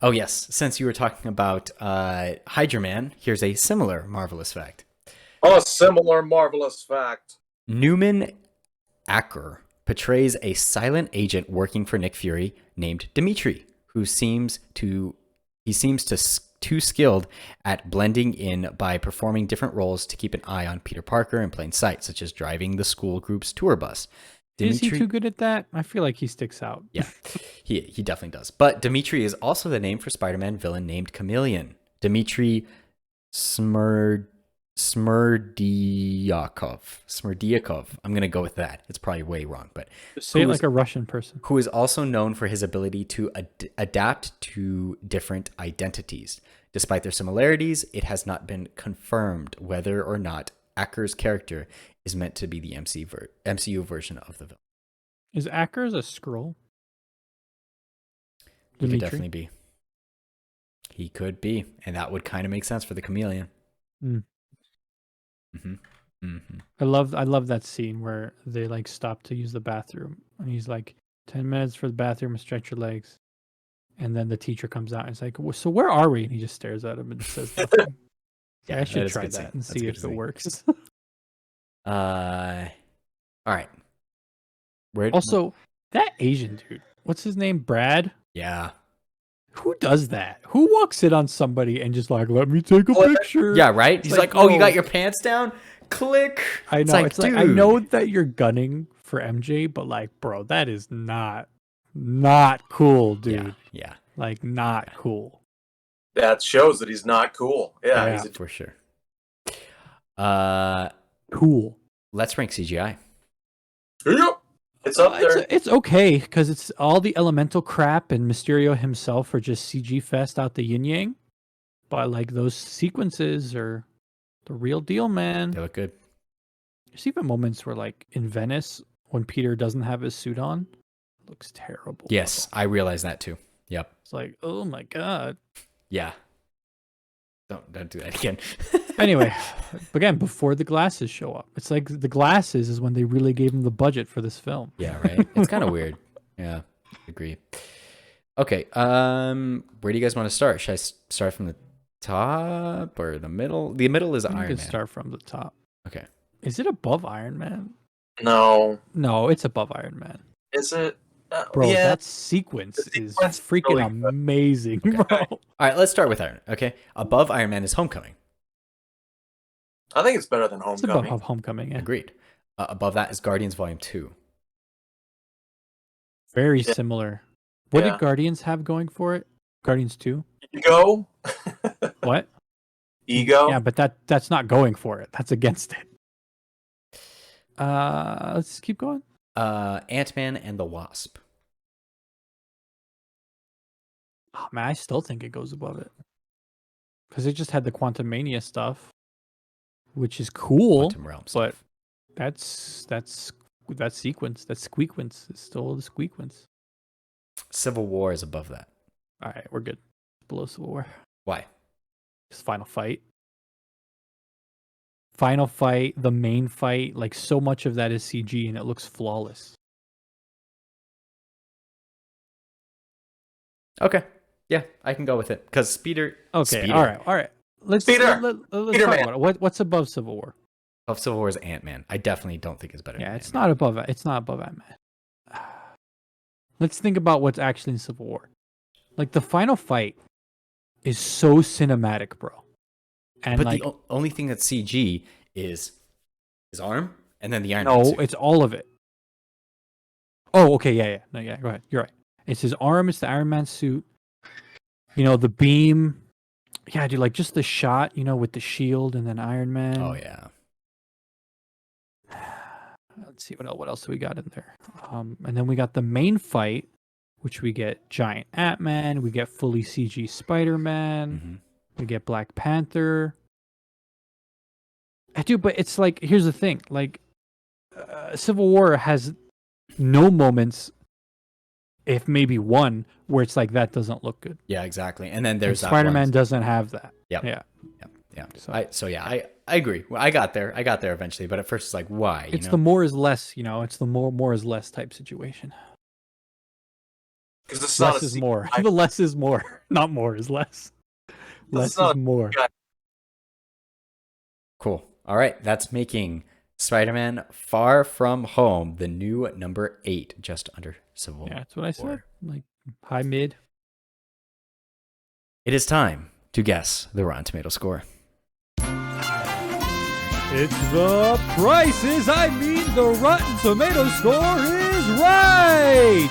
Oh yes, since you were talking about Hydra Man, here's a similar marvelous fact. A similar marvelous fact. Newman Acker portrays a silent agent working for Nick Fury named Dimitri, who seems too skilled at blending in by performing different roles to keep an eye on Peter Parker in plain sight, such as driving the school group's tour bus. Is he too good at that? I feel like he sticks out. Yeah, he definitely does. But Dimitri is also the name for Spider-Man villain named Chameleon. Dimitri Smerdyakov. I'm going to go with that. It's probably way wrong, but say it like a Russian person. Who is also known for his ability to adapt to different identities. Despite their similarities, it has not been confirmed whether or not Acker's character is meant to be the MCU version of the villain. Is Ackers a Skrull? He could definitely be. He could be, and that would kind of make sense for the chameleon. Mm. Mm-hmm. Mm-hmm. I love that scene where they like stop to use the bathroom, and he's like, 10 minutes for the bathroom, stretch your legs. And then the teacher comes out and it's like, so where are we? And he just stares at him and says nothing. Yeah, I should try that and see if it works. All right. Also, that Asian dude, what's his name? Brad? Yeah. Who does that? Who walks in on somebody and just like, let me take a picture? Yeah, right? He's like, oh, you got your pants down? Click. I know. It's like, I know that you're gunning for MJ, but like, bro, that is not cool, dude. Yeah. Like, not cool. That shows that he's not cool. Yeah. He's for sure. Cool. Let's rank CGI. Yep. It's up there. It's okay because it's all the elemental crap and Mysterio himself are just CG fest out the yin yang. But like those sequences are the real deal, man. They look good. There's even moments where like in Venice when Peter doesn't have his suit on, it looks terrible. Yes, I realize that too. Yep. It's like, oh my god. Yeah. Don't do that again. Anyway, again, before the glasses show up. It's like the glasses is when they really gave him the budget for this film. Yeah, right. It's kind of weird. Yeah, agree. Okay, where do you guys want to start? Should I start from the top or the middle? The middle is Iron Man. You can start from the top. Okay. Is it above Iron Man? No. No, it's above Iron Man. Is it? Bro, Yeah, that sequence the is sequence is freaking really good. amazing, Okay. bro. All right, let's start with Iron. Okay, above Iron Man is Homecoming. I think it's better than It's above Homecoming. Homecoming, yeah. Agreed. Above that is Guardians Volume 2. Very Yeah. similar. What Yeah. did Guardians have going for it? Guardians 2? Ego. What? Ego. Yeah, but that's not going for it. That's against it. Let's keep going. Ant-Man and the Wasp. Oh, man, I still think it goes above it. Because it just had the Quantum Mania stuff, which is cool, Quantum Realm but stuff. that sequence, that squeakwance is still the squeakwance. Civil War is above that. All right, we're good. Below Civil War. Why? Just Final Fight. Final Fight, the main fight, like so much of that is CG and it looks flawless. Okay. Yeah, I can go with it. Because Speeder... Okay, Speeder. all right. Let's Peter! let's Peter talk Man. about it. What's above Civil War? Of Civil War is Ant-Man. I definitely don't think it's better Yeah, than it's Ant-Man. not above it. It's not above Ant-Man. Let's think about what's actually in Civil War. Like the final fight is so cinematic, bro. And But like the only thing that's CG is his arm and then the Iron Man no, suit. it's all of it. Oh, okay, yeah. No, yeah, go ahead. You're right. It's his arm, it's the Iron Man suit. You know, the beam. Yeah, dude, like just the shot, you know, with the shield and then Iron Man. Oh, yeah. Let's see what else we got in there. And then we got the main fight, which we get giant Ant-Man, we get fully CG Spider-Man, Mhm. we get Black Panther. Dude, but it's like, here's the thing, like Civil War has no moments, if maybe one, where it's like that doesn't look good. Yeah, exactly. And then there's that Spider-Man one. doesn't have that. Yep. Yeah. Yeah. So- I agree. Well, I got there. Eventually, but at first it's like, why? It's the more is less, you know, it's the more is less type situation. Because it's not Less a is sequel. more. The less is more, not more is less. Less not is more. Cool. All right, that's making Spider-Man Far From Home the new number 8, just under Civil Yeah, that's what I said. War. Like high mid. It is time to guess the Rotten Tomato score. It's the prices. I mean, the Rotten Tomato score is right.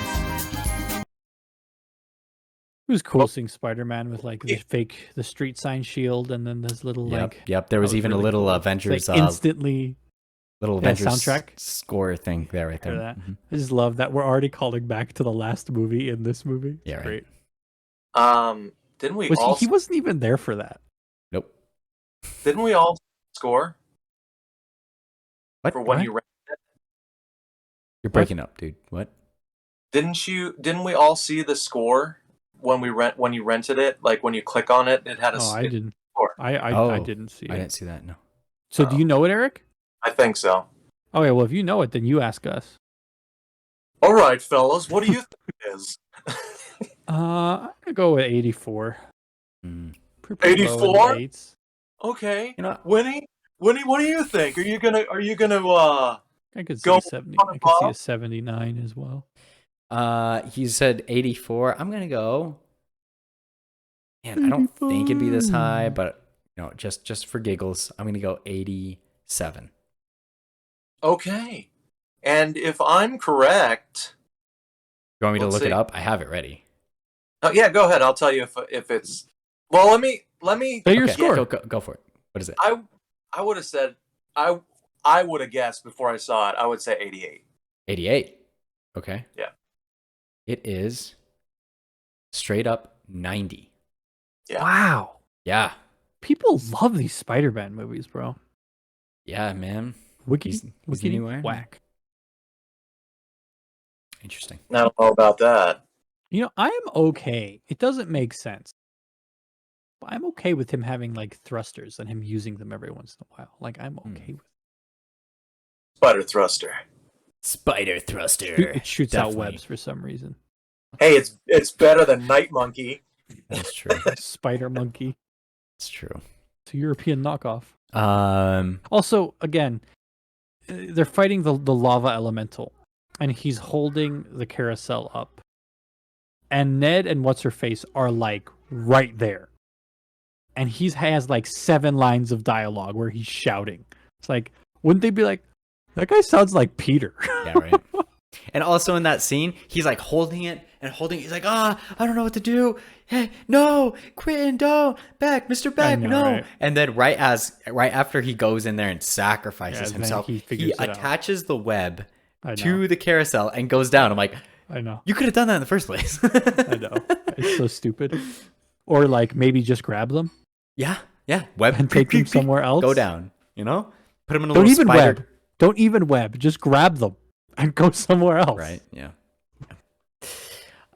It was cool seeing Spider-Man with like the street sign shield, and then this little like. Yep. There was that even really a little cool. Avengers It's, like, instantly. Avengers soundtrack. score thing there right there. Hear that? Mhm. I just love that we're already calling back to the last movie in this movie. It's Yeah, right. great. Didn't we all? He wasn't even there for that. Nope. Didn't we all score What? for when What? you rented it? You're breaking up, dude. What? Didn't we all see the score when you rented it? Like when you click on it, it had a Oh, I didn't. score. I didn't see I it. didn't see that. No. So do you know it, Eric? I think so. Okay, well, if you know it, then you ask us. All right, fellas, what do you think it is? I'm gonna go with 84. Mm. Pretty low in the 84? eights. Okay, You know, Winnie, what do you think? Are you gonna I could see Go a 70. I could see a 79 as well. he said 84. I'm gonna go. Man, I don't think it'd be this high, 85. but you know, just for giggles, I'm gonna go 87. Okay? And if I'm correct, You want me to Let's look see. it up? I have it ready. yeah, go ahead. I'll tell you if it's. Well, let me. Say your Okay, score. Go for it. What is it? I would have said I would have guessed before I saw it. I would say 88. 88. Okay. Yeah. It is straight up 90. Yeah. Wow. Yeah. People love these Spider-Man movies, bro. Yeah, man. Wiki, He's the wiki, new Iron Man. whack. Interesting. I don't know about that. You know, I am okay. It doesn't make sense. But I'm okay with him having like thrusters and him using them every once in a while. Like I'm okay with Spider Thruster. Spider Thruster. it. It shoots out Definitely. webs for some reason. Hey, it's better than Night Monkey. That's true. Spider Monkey. It's true. It's a European knockoff. Um, Also, again, they're fighting the lava elemental. and he's holding the carousel up. And Ned and what's her face are like right there. And he has like 7 lines of dialogue where he's shouting. It's like, wouldn't they be like, that guy sounds like Peter? Yeah, right. And also in that scene, he's like holding it and holding it. He's like, I don't know what to do. Hey, no, Quentin, don't. Beck, Mr. Beck, know, no. right? And then right after he goes in there and sacrifices then himself, he he figures it out. attaches the web I know. to the carousel and goes down. I'm like, I know. you could have done that in the first place. I know. It's so stupid. Or like maybe just grab them Yeah. Web and take them somewhere else. Go down. You know, put them in a Don't little even spider. web. Don't even web. Just grab them and go somewhere else. Right. Yeah.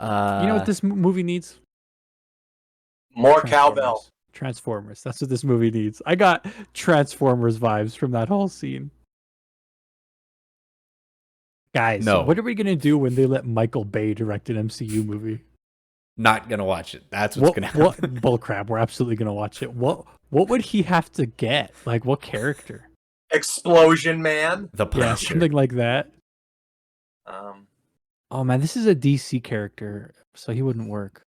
You know what this movie needs? More Transformers. cowbell. Transformers. That's what this movie needs. I got Transformers vibes from that whole scene. Guys, No. what are we going to do when they let Michael Bay direct an MCU movie? Not gonna watch it. That's what's gonna happen. Bullcrap. We're absolutely going to watch it. What would he have to get? Like, what character? Explosion Man. The Yeah, Punisher. something like that. Um, Oh man, this is a DC character, so he wouldn't work.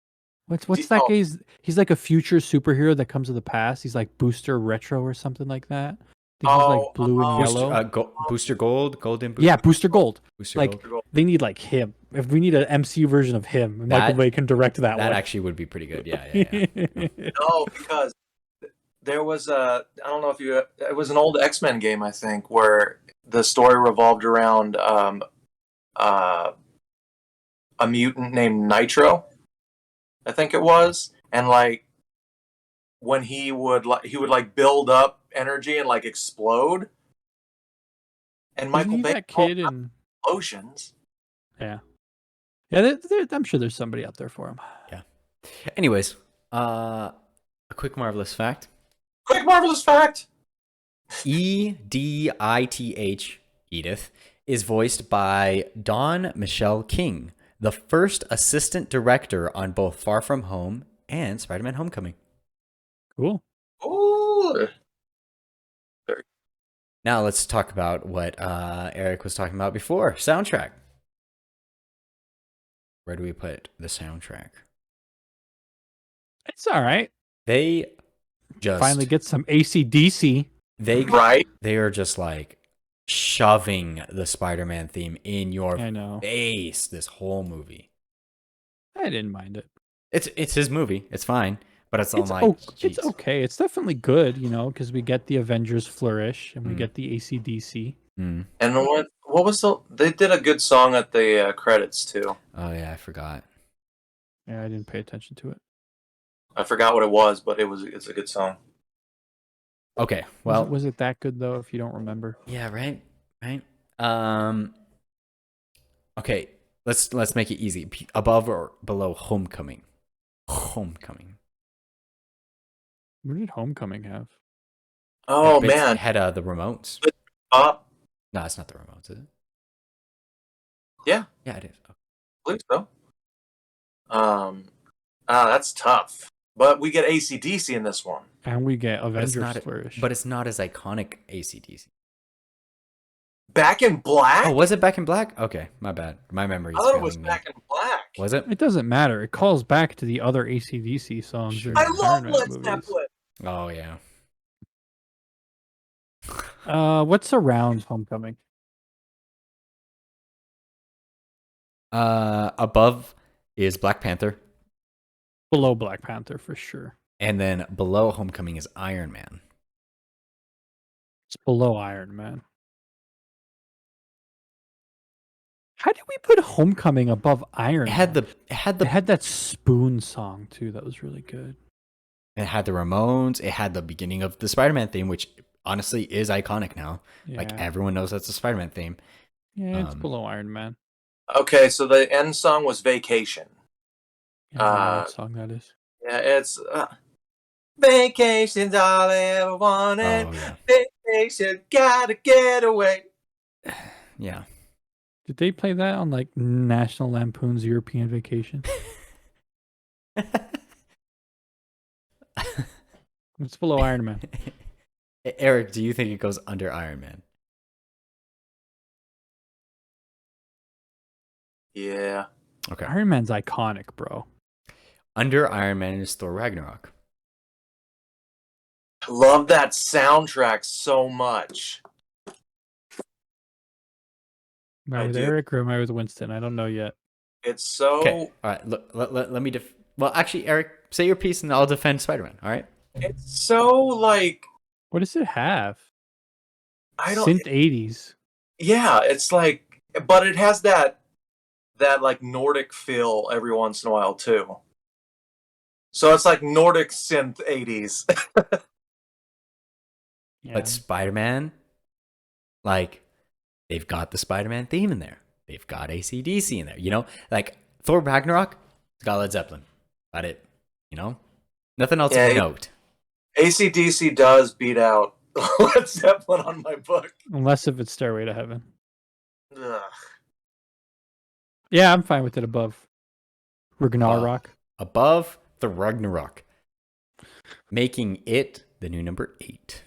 What's D- that oh. guy's? He's like a future superhero that comes to the past. He's like Booster Retro or something like that. I think he's like blue and yellow. Booster Gold, Golden Booster. Yeah, Booster Gold. Booster Like Gold. they need like him. If we need an MCU version of him, Michael Bay can direct that one. That actually would be pretty good. Yeah. No, because there was I don't know if you. It was an old X-Men game, I think, where the story revolved around a mutant named Nitro, I think it was, and like when he would like build up energy and like explode, and Michael Isn't he Bay that kid and explosions. yeah. I'm sure there's somebody out there for him. Yeah. Anyways, a quick marvelous fact. Quick marvelous fact. Edith, Edith, is voiced by Dawn Michelle King, the first assistant director on both Far From Home and Spider-Man Homecoming. Cool. Ooh. Now let's talk about what Eric was talking about before, soundtrack. Where do we put the soundtrack? It's all right. They just Finally get some AC/DC. They are just like shoving the Spider-Man theme in your I know. face this whole movie. I didn't mind it. It's his movie. It's fine, but it's like it's okay. It's definitely good, because we get the Avengers flourish and we get the AC/DC. Mm. And what was they did a good song at the credits too. Oh yeah, I forgot. Yeah, I didn't pay attention to it. I forgot what it was, but it's a good song. Okay, well, was it that good though? If you don't remember, yeah, right. Okay, let's make it easy. Above or below Homecoming? Homecoming. What did Homecoming have? Oh It man, had the remotes. No, it's not the remotes, is it? Yeah, it is. Okay. I believe so. That's tough. But we get AC/DC in this one. And we get Avengers flourish. But it's not as iconic AC/DC. Back in Black? Oh, was it Back in Black? Okay, my bad. My memory is I thought it was failing me. Back in Black. Was it? It doesn't matter. It calls back to the other AC/DC songs. Sure. I during love Iron Man Let's movies. Zeppelin. Oh yeah. What's around Homecoming? Above is Black Panther, Below Black Panther for sure. and then below Homecoming is Iron Man. It's below Iron Man. How did we put Homecoming above Iron It Man? had It had that Spoon song too. That was really good. It had the Ramones. It had the beginning of the Spider-Man theme, which honestly is iconic now. Yeah. Like everyone knows that's the Spider-Man theme. Yeah, it's below Iron Man. Okay, so the end song was Vacation. Yeah, I don't know what song that is. Yeah, it's Vacation's all I ever wanted. Oh yeah. Vacation, gotta get away. Yeah. Did they play that on like National Lampoon's European Vacation? It's below Iron Man. Eric, do you think it goes under Iron Man? Yeah. Okay. Iron Man's iconic, bro. Under Iron Man is Thor Ragnarok. Love that soundtrack so much. Am I with do. Eric or am I with Winston? I don't know yet. It's so. Okay. All right. Let me well, actually, Eric, say your piece and I'll defend Spider-Man. All right. It's so like. What does it have? I don't. Synth 80s. Yeah, it's like, but it has that like Nordic feel every once in a while too. So it's like Nordic synth 80s. Yeah. But Spider-Man, like, they've got the Spider-Man theme in there. They've got AC/DC in there. You know, like Thor Ragnarok, it's got Led Zeppelin. Got it. You know, nothing else of note. AC/DC does beat out Led Zeppelin on my book. Unless if it's Stairway to Heaven. Ugh. Yeah, I'm fine with it above Ragnarok. Above the Ragnarok, making it the new number 8.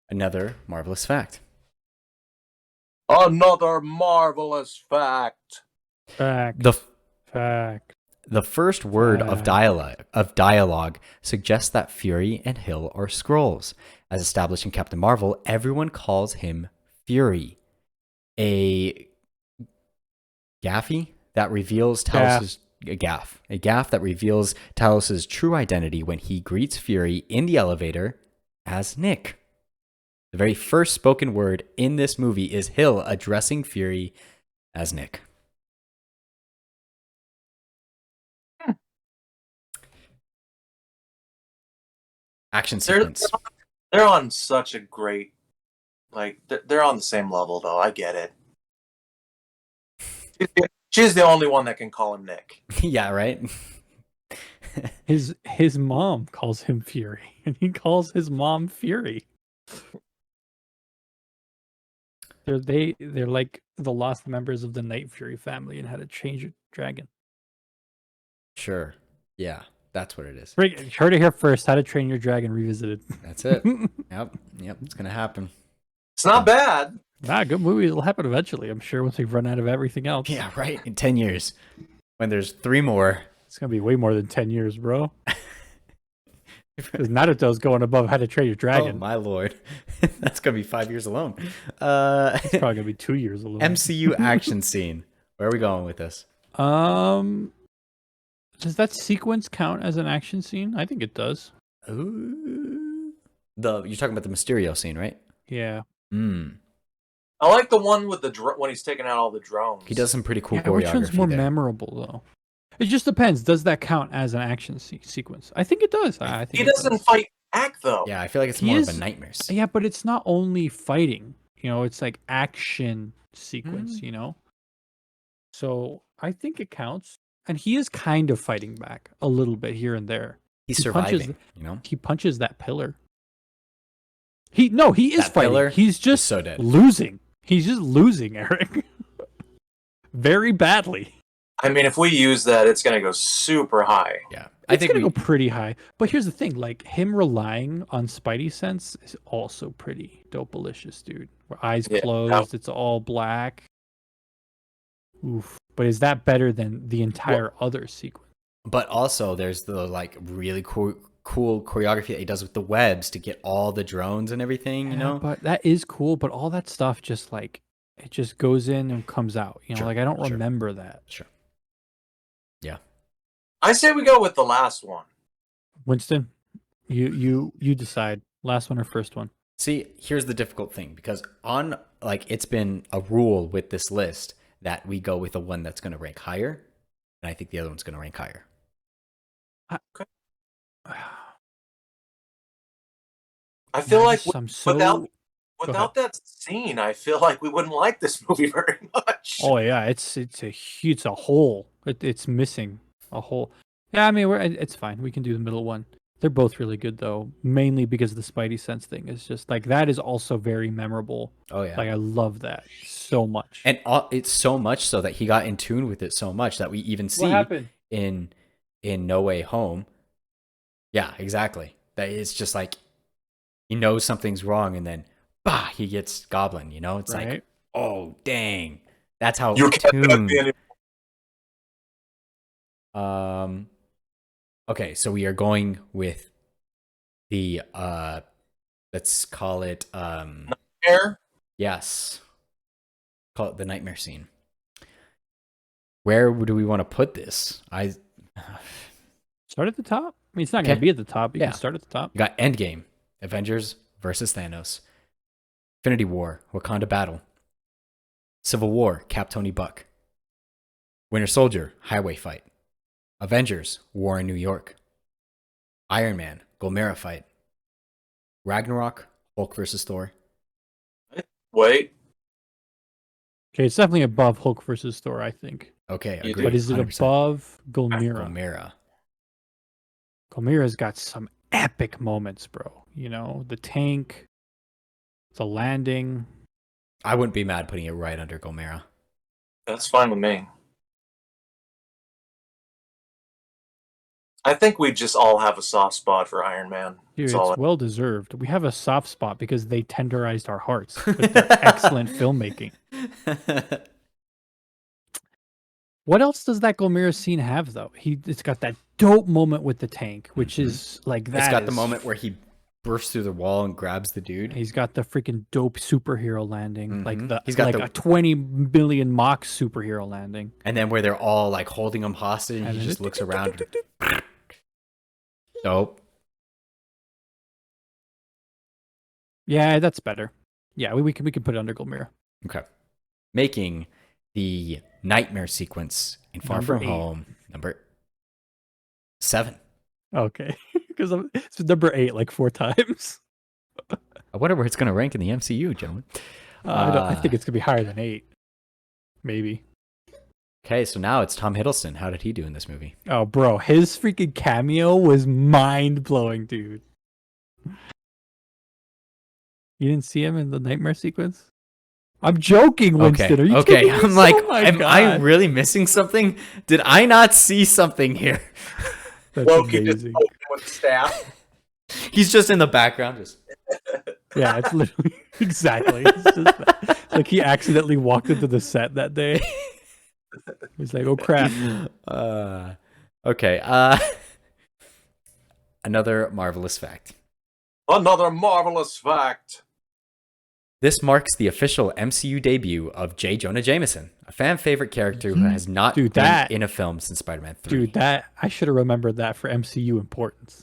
Another marvelous fact. Another marvelous fact. Fact. The first word of dialogue suggests that Fury and Hill are Skrulls. As established in Captain Marvel, everyone calls him Fury. A gaffy that reveals Talos's a gaff that reveals Talos's true identity when he greets Fury in the elevator as Nick. The very first spoken word in this movie is Hill addressing Fury as Nick. Action sequence. They're on such a great, like, they're on the same level, though. I get it. She's the only one that can call him Nick. Yeah, right? His mom calls him Fury, and he calls his mom Fury. They're like the lost members of the Night Fury family and how to change a dragon. Sure. Yeah, that's what it is. Heard it here first. How to Train Your Dragon Revisited. That's it. Yep, it's gonna happen. It's not bad. Good movie. It'll happen eventually, I'm sure, once we've run out of everything else. Yeah, right. In 10 years, when there's 3 more. It's gonna be way more than 10 years, bro. Because Naruto's going above How to Train Your Dragon. Oh my lord, that's gonna be 5 years alone. It's probably gonna be 2 years alone. MCU action scene. Where are we going with this? Does that sequence count as an action scene? I think it does. Ooh. You're talking about the Mysterio scene, right? Yeah. I like the one with when he's taking out all the drones. He does some pretty cool choreography. Which one's more memorable, though? It just depends. Does that count as an action sequence? I think it does. I think he doesn't fight back, though. Yeah, I feel like it's more of a nightmare. Yeah, but it's not only fighting. You know, it's like action sequence. You know, so I think it counts. And he is kind of fighting back a little bit here and there. He's surviving. He punches that pillar. He is fighting. Pillar He's just so dead. Losing. He's just losing, Eric. Very badly. I mean, if we use that, it's gonna go super high. Yeah, I think it's gonna go pretty high. But here's the thing: like him relying on Spidey sense is also pretty dope-alicious, dude. Where eyes closed, it's all black. Oof. But is that better than the entire other sequence? But also, there's the like really cool choreography that he does with the webs to get all the drones and everything. You know, but that is cool. But all that stuff just like it just goes in and comes out. You know, like I don't remember that. Sure. Yeah. I say we go with the last one. Winston, you decide. Last one or first one? See, here's the difficult thing because it's been a rule with this list that we go with the one that's going to rank higher, and I think the other one's going to rank higher. I feel like without that scene, I feel like we wouldn't like this movie very much. Oh yeah, it's a hole. It's missing a hole. Yeah, I mean it's fine. We can do the middle one. They're both really good though, mainly because the Spidey sense thing is just like that is also very memorable. Oh yeah, like I love that so much, and it's so much so that he got in tune with it so much that we even see in No Way Home Yeah, exactly. That it's just like he knows something's wrong, and then bah, he gets Goblin. You know, it's like, Right. oh dang, that's how You can't do tuned. it. Um. Okay, so we are going with the let's call it Air. yes, call it the nightmare scene. Where do we want to put this? Start at the top. I mean, it's not going to Okay. be at the top. You Yeah. can start at the top. You got Endgame, Avengers versus Thanos, Infinity War, Wakanda Battle, Civil War, Cap Tony Buck, Winter Soldier, Highway Fight, Avengers, War in New York, Iron Man, Golmera Fight, Ragnarok, Hulk versus Thor. Wait. Okay, it's definitely above Hulk versus Thor, I think. Okay, You agreed. But is it 100%. above Golmera? Golmera? Golmera's got some epic moments, bro. You know, the tank, the landing. I wouldn't be mad putting it right under Golmera. That's fine with me. I think we just all have a soft spot for Iron Man. Dude, That's all. it's well deserved. We have a soft spot because they tenderized our hearts with their excellent filmmaking. What else does that Golmera scene have, though? It's got that dope moment with the tank, which is like that. It's got the moment where he bursts through the wall and grabs the dude. He's got the freaking dope superhero landing, like He's got a 20 billion Mach superhero landing. And then where they're all like holding him hostage, and And he then just looks around. Dope. Yeah, that's better. Yeah, we can put it under Golmera. Okay. Making the nightmare sequence in Far Number From 8. Home number 7. Okay, because it's number 8 like 4 times. I wonder where it's going to rank in the MCU, gentlemen. I think it's gonna be higher than 8, maybe. Okay, so now it's Tom Hiddleston. How did he do in this movie? Oh, bro, his freaking cameo was mind blowing, dude. You didn't see him in the nightmare sequence? I'm joking, Winston. Okay, Are you okay. kidding me? I'm like, Oh my am I God. really missing something? Did I not see something here? That's Loki just amazing. poking with the staff. He's just in the background, just Yeah, it's literally exactly. It's just that. Like he accidentally walked into the set that day. He's like, "Oh crap!" Okay. Another marvelous fact. Another marvelous fact. This marks the official MCU debut of J. Jonah Jameson, a fan favorite character who has not Dude, been that- in a film since Spider-Man 3. Dude, that I should have remembered that for MCU importance.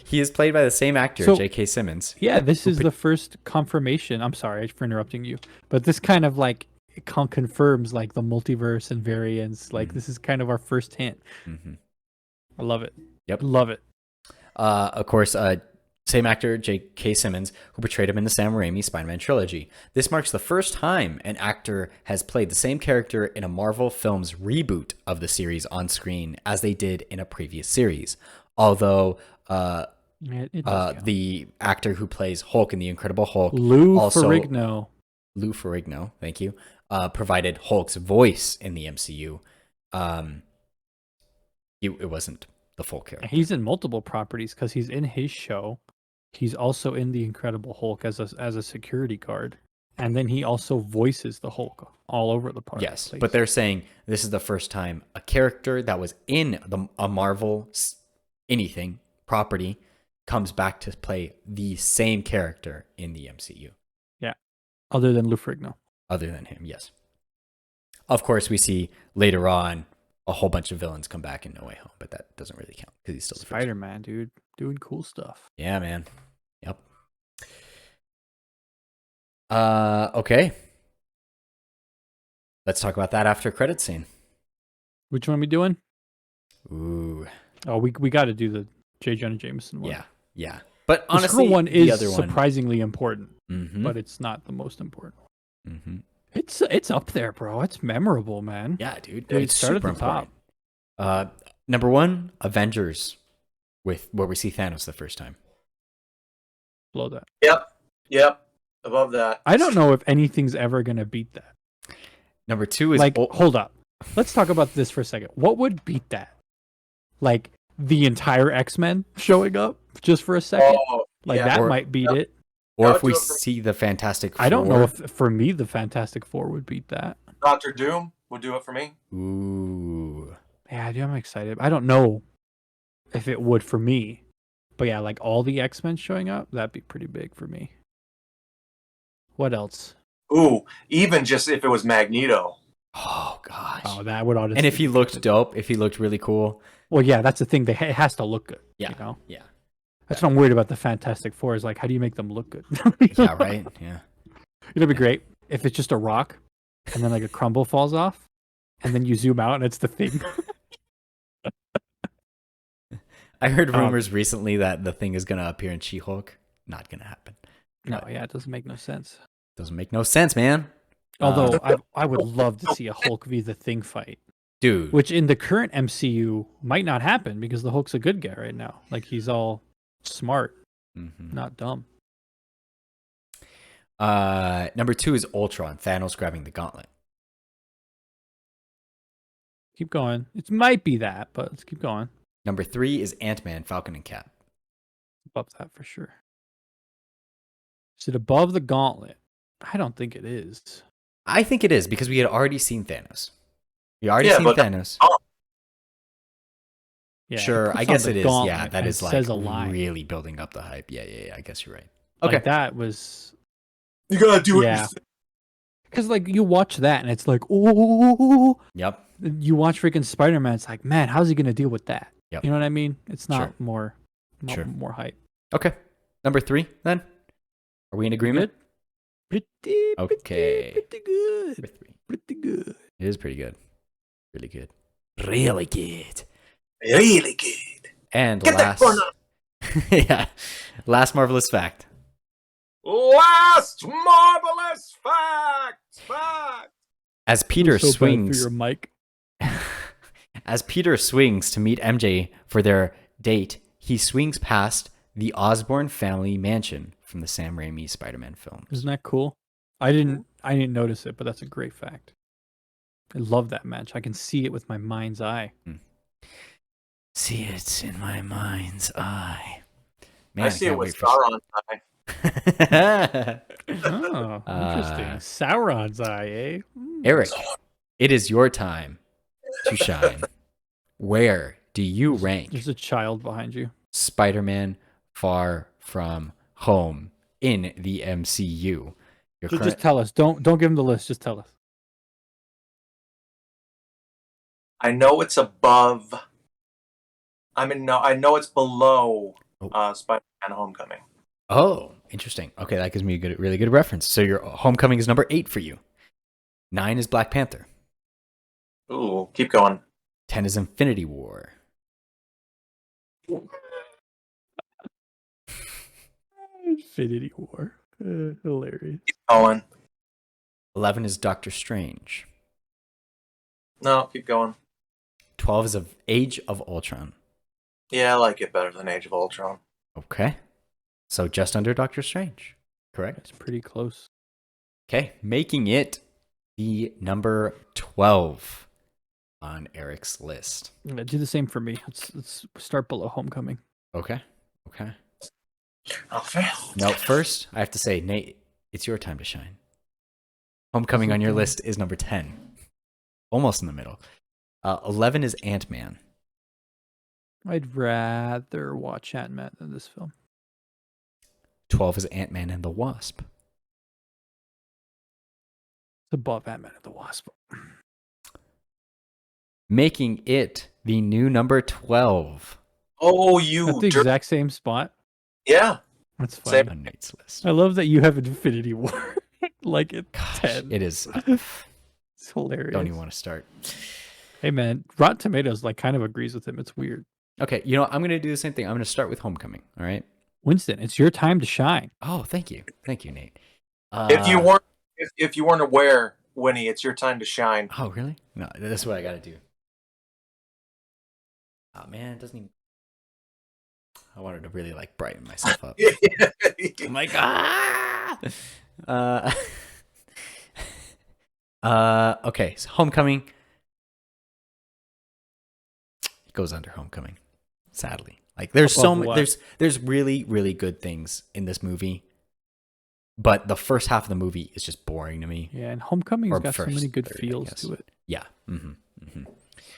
He is played by the same actor, So- J.K. Simmons. Yeah, this is the first confirmation. I'm sorry for interrupting you, but this kind of like it confirms like the multiverse and variants. Like this is kind of our first hint. Mm-hmm. I love it. Yep. Love it. Of course, same actor, J.K. Simmons, who portrayed him in the Sam Raimi Spider-Man trilogy. This marks the first time an actor has played the same character in a Marvel Films reboot of the series on screen as they did in a previous series. Although It does count. the actor who plays Hulk in The Incredible Hulk, Lou also Ferrigno. Lou Ferrigno, thank you, provided Hulk's voice in the MCU. It wasn't the full character. He's in multiple properties because he's in his show. He's also in the Incredible Hulk as a security guard, and then he also voices the Hulk all over the place. Yes, but they're saying this is the first time a character that was in a Marvel anything property comes back to play the same character in the MCU. Yeah, other than Lou Ferrigno. Other than him, yes. Of course, we see later on a whole bunch of villains come back in No Way Home, but that doesn't really count because he's still the first. Spider-Man, dude, doing cool stuff. Yeah, man. Yep. Okay. Let's talk about that after credit scene. Which one are we doing? Ooh. Oh, we got to do the J. Jonah Jameson one. Yeah. But The honestly, Skrull one the is other one. surprisingly important, Mm-hmm. but it's not the most important. Mm-hmm. It's up there, bro. It's memorable, man. Yeah, dude. Dude, It's start at super the top. important. Number 1, Avengers, with where we see Thanos the first time. Below that. Yep. Above that. I don't know if anything's ever gonna beat that. Number 2 is Like, hold up. Let's talk about this for a second. What would beat that? Like the entire X-Men showing up just for a second. Oh, Like yeah. that Or- might beat it. Or That if would we do it for me. see the Fantastic Four. I don't know if for me the Fantastic Four would beat that. Doctor Doom would do it for me. Ooh. Yeah, dude, I'm excited. I don't know if it would for me. But yeah, like all the X-Men showing up, that'd be pretty big for me. What else? Ooh, even just if it was Magneto. Oh gosh. Oh, that would honestly. And if he looked dope, if he looked really cool. Well, yeah, that's the thing. It has to look good. Yeah. You know? Yeah. That's what I'm worried about the Fantastic Four is like, how do you make them look good? Yeah, right? Yeah. It'd be great if it's just a rock and then like a crumble falls off and then you zoom out and it's the thing. I heard rumors recently that the thing is going to appear in She-Hulk. Not going to happen. No, yeah, it doesn't make no sense. Doesn't make no sense, man. Although I would love to see a Hulk v the Thing fight, Dude. which in the current MCU might not happen because the Hulk's a good guy right now. Like he's all smart, not dumb. Number 2 is Ultron. Thanos grabbing the gauntlet. Keep going. It might be that, but let's keep going. Number 3 is Ant-Man, Falcon, and Cap. Above that for sure. Is it above the gauntlet? I don't think it is. I think it is because we had already seen Thanos. We already seen but- Thanos. Yeah, Sure, puts I on guess the it is. gauntlet Yeah, that and is like says a line. really building up the hype. Yeah. I guess you're right. Like, Okay. that was You gotta do it. Yeah. Because like you watch that and it's like, oh, Yep. you watch freaking Spider-Man. It's like, man, how's he gonna deal with that? Yep. You know what I mean? It's not Sure. more Sure. more hype. Okay. Number 3 then. Are we in agreement? Pretty Okay. pretty good. Number 3. Pretty good. It is pretty good. Really good. Really good. Really good. And Get that last, fun yeah, last marvelous fact. Last marvelous fact. As Peter So bad for swings, your mic. as Peter swings to meet MJ for their date, he swings past the Osborn family mansion from the Sam Raimi Spider-Man films. Isn't that cool? I didn't notice it, but that's a great fact. I love that match. I can see it with my mind's eye. See it in my mind's eye. Man, I see it can't with wait for- Sauron's eye. Oh, interesting. Sauron's eye, eh? Eric, it is your time to shine. Where do you rank There's a child behind you. Spider-Man Far From Home in the MCU? Your So just tell us. Don't give him the list. Just tell us. I know it's above. I know it's below Spider-Man: Homecoming. Oh, interesting. Okay, that gives me a really good reference. So your Homecoming is number 8 for you. 9 is Black Panther. Ooh, keep going. 10 is Infinity War. Infinity War. Hilarious. Keep going. 11 is Doctor Strange. No, keep going. 12 is Age of Ultron. Yeah, I like it better than Age of Ultron. Okay. So just under Doctor Strange. Correct? That's pretty close. Okay, making it the number 12 on Eric's list. Yeah, do the same for me. Let's start below Homecoming. Okay. Okay. Now, first, I have to say, Nate, it's your time to shine. Homecoming on your list is number 10. Almost in the middle. 11 is Ant-Man. I'd rather watch Ant-Man than this film. 12 is Ant-Man and the Wasp. It's above Ant-Man and the Wasp. Making it the new number 12 Oh, At you the dirt. exact same spot. Yeah. That's Same. fine. on Nate's list. I love that you have Infinity War. Like it. Gosh, 10. it is. It's hilarious. Don't even want to start. Hey man, Rotten Tomatoes like kind of agrees with him. It's weird. Okay, you know, I'm going to do the same thing. I'm going to start with Homecoming, all right? Winston, it's your time to shine. Oh, thank you. Thank you, Nate. If you weren't aware, Winnie, it's your time to shine. Oh, really? No, that's what I got to do. Oh, man, it doesn't even... I wanted to really, like, brighten myself up. I'm like, ah! Okay, so Homecoming. It goes under Homecoming. Sadly, like there's Above so many, what? there's really really good things in this movie, but the first half of the movie is just boring to me. Yeah, and Homecoming's Or got so first many good third, I feels guess. to it. Yeah. Mm-hmm.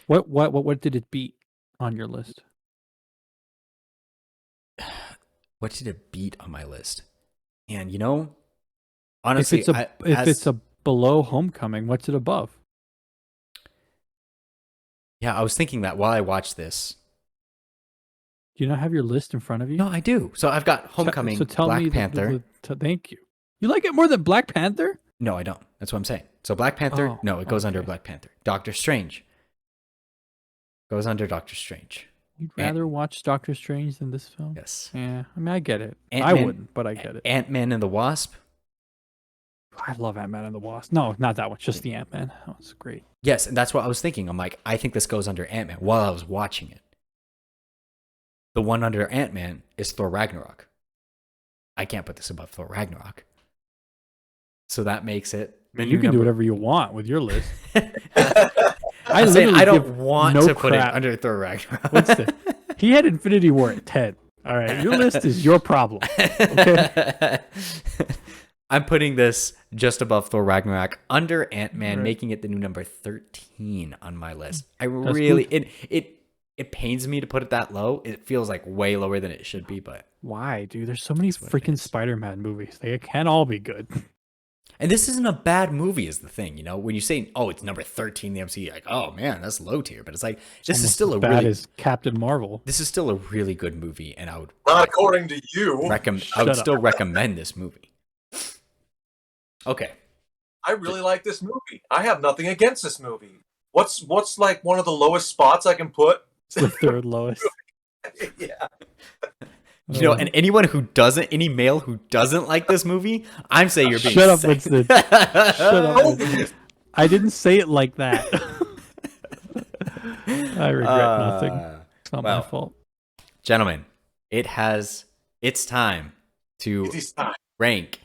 What did it beat on your list? What did it beat on my list? And you know, If honestly, it's a below Homecoming, what's it above? I was thinking that while I watched this. Do you not have your list in front of you? No, I do. So I've got Homecoming, So tell Black me Panther. thank you. You like it more than Black Panther? No, I don't. That's what I'm saying. So Black Panther, Oh, no, it goes under okay. Black Panther. Doctor Strange goes under Doctor Strange. You'd rather watch Doctor Strange than this film? Yes. Yeah, I mean, I get it. I Ant-Man- wouldn't, but I get it. Ant-Man and the Wasp. I love Ant-Man and the Wasp. No, not that one. Just the Ant-Man. That was great. Yes, and that's what I was thinking. I'm like, I think this goes under Ant-Man while I was watching it. The one under Ant-Man is Thor Ragnarok. I can't put this above Thor Ragnarok. So that makes it. Man, you can do whatever you want with your list. I'm saying I don't give want no to put it crap. under Thor Ragnarok. What's the? He had Infinity War at 10. All right, your list is your problem. Okay. I'm putting this just above Thor Ragnarok, under Ant-Man, Right. making it the new number 13 on my list. I That's really good. it pains me to put it that low. It feels like way lower than it should be, but Why, dude? There's so many That's what it freaking is. Spider-Man movies. They can all be good. and this isn't a bad movie is the thing, you know? When you say, "Oh, it's number 13 in the MCU," like, "Oh man, that's low tier." But it's like this is Almost still as a bad really as Captain Marvel. this is still a really good movie, and I would Not according to you. I Shut would up. still recommend this movie. Okay. I really like this movie. I have nothing against this movie. What's like one of the lowest spots I can put? It's the third lowest. Yeah. You know, and any male who doesn't like this movie, I'm saying you're being Shut up, sick. Winston. Shut up, Oh, Winston. I didn't say it like that. I regret nothing. It's not my well. fault. Gentlemen, it's time to it's time. rank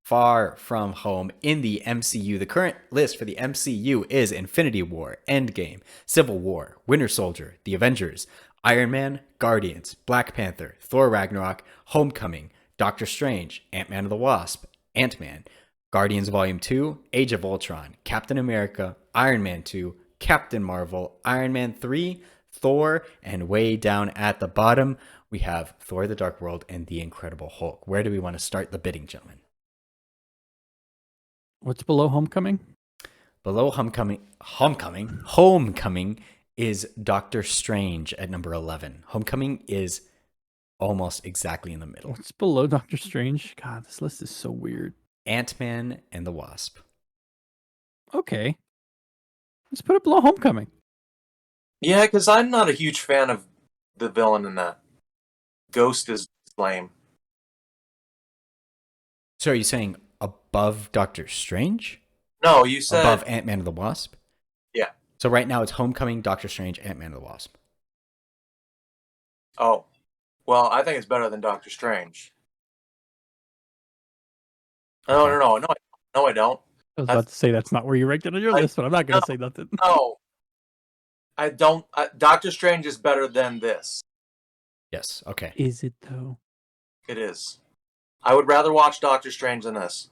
Far From Home in the MCU. The current list for the MCU is Infinity War, Endgame, Civil War, Winter Soldier, The Avengers, Iron Man, Guardians, Black Panther, Thor Ragnarok, Homecoming, Doctor Strange, Ant-Man and the Wasp, Ant-Man, Guardians Volume 2, Age of Ultron, Captain America, Iron Man 2, Captain Marvel, Iron Man 3, Thor, and way down at the bottom, we have Thor the Dark World and The Incredible Hulk. Where do we want to start the bidding, gentlemen? What's below Homecoming? Below Homecoming is Doctor Strange at number 11. Homecoming is almost exactly in the middle. What's below Doctor Strange? God, this list is so weird. Ant-Man and the Wasp. Okay. Let's put it below Homecoming. Yeah, because I'm not a huge fan of the villain in that. Ghost is lame. So are you saying above Doctor Strange? No, you said Above Ant-Man and the Wasp? Yeah. So right now it's Homecoming, Doctor Strange, Ant-Man and the Wasp. Oh, well, I think it's better than Doctor Strange. No, Okay. no, I don't. I was about to say that's not where you ranked it on your list, but I'm not going to say nothing. No, I don't. Doctor Strange is better than this. Yes, okay. Is it though? It is. I would rather watch Doctor Strange than this.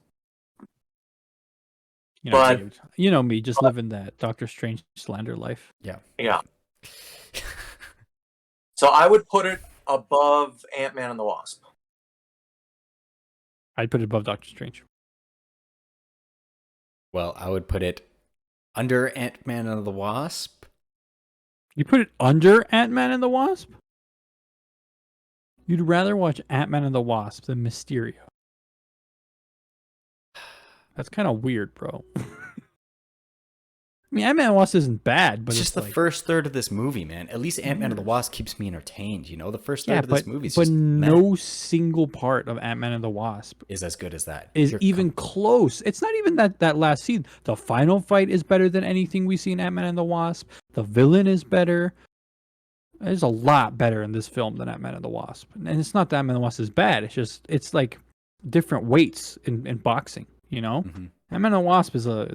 You know, But- you know me, just living that Doctor Strange slander life. Yeah. Yeah. So I would put it above Ant-Man and the Wasp. I'd put it above Doctor Strange. Well, I would put it under Ant-Man and the Wasp. You put it under Ant-Man and the Wasp? You'd rather watch Ant-Man and the Wasp than Mysterio. That's kind of weird, bro. I mean, Ant-Man and the Wasp isn't bad, but It's just the like, first third of this movie, man. At least Ant-Man and the Wasp keeps me entertained, you know? The first third yeah, of this but, movie is but just meh. no single part of Ant-Man and the Wasp Is as good as that. is You're even close. It's not even that last scene. The final fight is better than anything we see in Ant-Man and the Wasp. The villain is better. There's a lot better in this film than Ant-Man and the Wasp. And it's not that Ant-Man and the Wasp is bad. It's like different weights in boxing, you know? Mhm. Ant-Man and the Wasp is a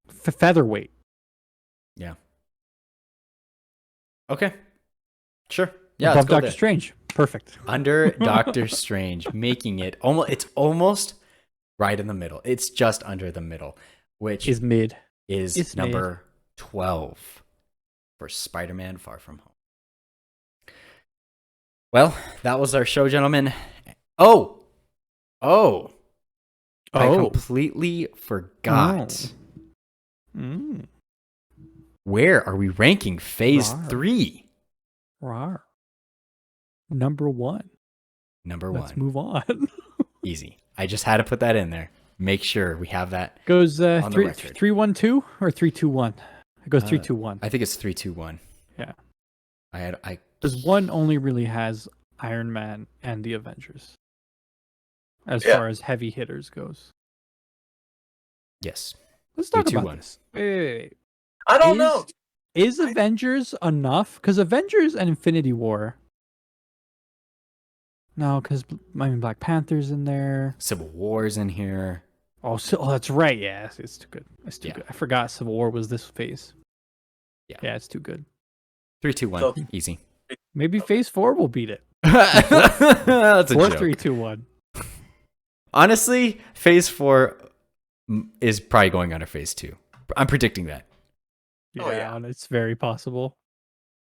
featherweight. Yeah. Okay. Sure. Yeah, let's Above go Doctor there. Strange. Perfect. Under Doctor Strange, making it almost right in the middle. It's just under the middle, which Is mid. is It's number 12 for Spider-Man Far From Home. Well, that was our show, gentlemen. I completely forgot. Mm. Where are we ranking Phase Rawr. 3? Rawr. Number 1. Number Let's 1. move on. Easy. I just had to put that in there. Make sure we have that. Goes on the record. 3-1-2 or 3-2-1? It goes 3-2-1. I think it's 3-2-1. Yeah. I Because 1 only really has Iron Man and the Avengers. As far as heavy hitters goes. Yes. Let's talk 3-2-1. about this. Wait. I don't know. Is Avengers enough? Because Avengers and Infinity War. No, because Black Panther's in there. Civil War's in here. Oh, that's right. Yeah, it's too good. It's too Yeah. good. I forgot Civil War was this phase. Yeah, it's too good. 3-2-1. So- Easy. Maybe Phase 4 will beat it. That's a Or joke. 3-2-1. Honestly, Phase 4 is probably going under Phase 2. I'm predicting that. Yeah, Oh, yeah. and it's very possible.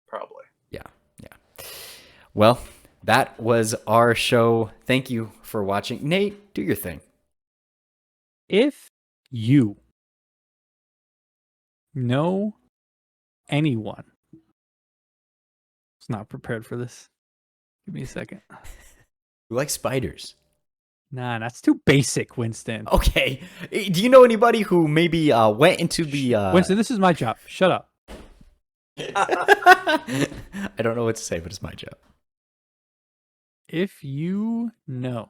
Probably. Yeah. Well, that was our show. Thank you for watching. Nate, do your thing. If you know anyone who's not prepared for this, give me a second. We like spiders. Nah, that's too basic, Winston. Okay. Do you know anybody who maybe went into the... Winston, this is my job. Shut up. I don't know what to say, but it's my job. If you know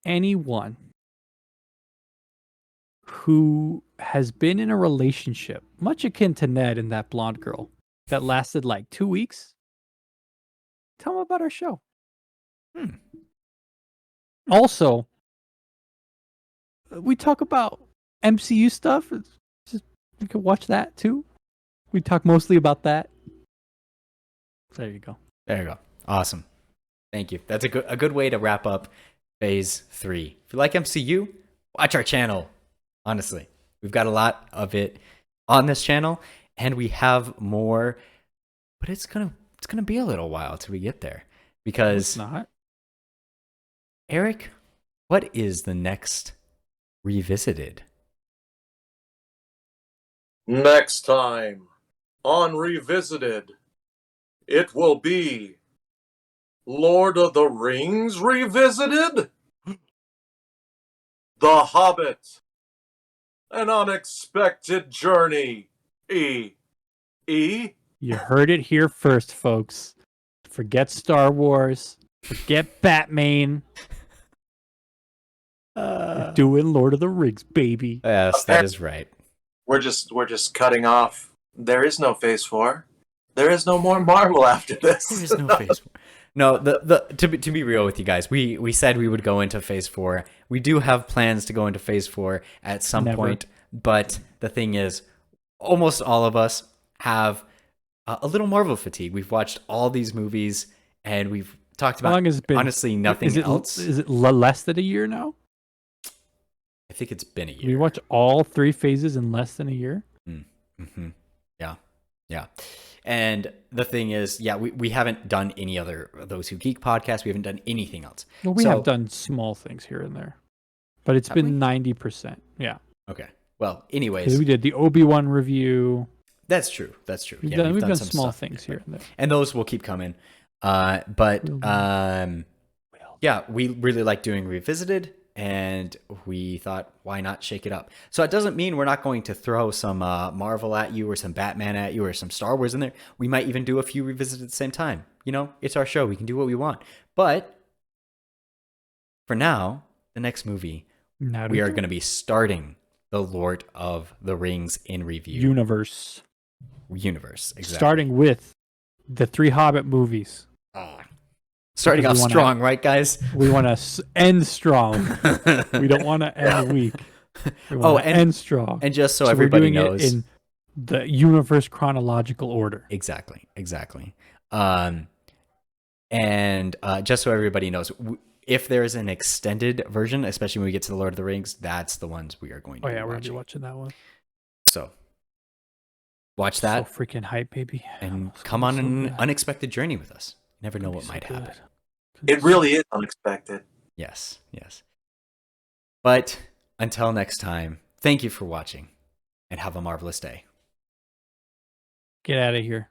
anyone who has been in a relationship, much akin to Ned and that blonde girl, that lasted like 2 weeks, tell them about our show. Also, we talk about MCU stuff. You can watch that too. We talk mostly about that. There you go. There you go. Awesome. Thank you. That's a good way to wrap up Phase 3. If you like MCU, watch our channel. Honestly, we've got a lot of it on this channel, and we have more, but it's gonna be a little while till we get there. Because It's not. Eric, what is the next Revisited? Next time on Revisited, it will be Lord of the Rings Revisited? The Hobbit. An Unexpected Journey. E. You heard it here first, folks. Forget Star Wars. Forget Batman. You're doing Lord of the Rings, baby. Yes, that is right. We're just cutting off. There is no Phase 4. There is no more Marvel after this. There is no Phase 4. No, to be real with you guys, we said we would go into Phase 4. We do have plans to go into Phase 4 at some point, but the thing is, almost all of us have a little Marvel fatigue. We've watched all these movies, and we've talked How about long has it been? honestly nothing else. Is it less than a year now? I think it's been a We year. watch all 3 phases in less than a year. Mm-hmm. Yeah. And the thing is, we haven't done any other Those Who Geek podcast. We haven't done anything else. Well, we have done small things here and there, but it's been 90%. Yeah. Okay. Well, anyways, Because we did the Obi-Wan review. that's true. We've Yeah, done some small stuff things here and there. and those will keep coming. Yeah, we really like doing Revisited, and we thought, why not shake it up? So it doesn't mean we're not going to throw some Marvel at you, or some Batman at you, or some Star Wars in there. We might even do a few Revisited at the same time. You know, it's our show. We can do what we want. But for now, the next movie, we are going to be starting the Lord of the Rings in review. Universe. Exactly. Starting with the 3 Hobbit movies. Starting off Because we strong, right, guys? We want to end strong. We don't want to end weak. We want to end strong. And just so we're everybody doing knows, it in the universe chronological order. Exactly. And just so everybody knows, if there's an extended version, especially when we get to the Lord of the Rings, that's the ones we are going to Oh yeah, be we're gonna be watching. watching that one. So watch that So freaking hype, baby. and It's come gonna on be so an good. unexpected journey with us. You never It's know gonna what be so might good. happen. It really is unexpected. Yes. But until next time, thank you for watching and have a marvelous day. Get out of here.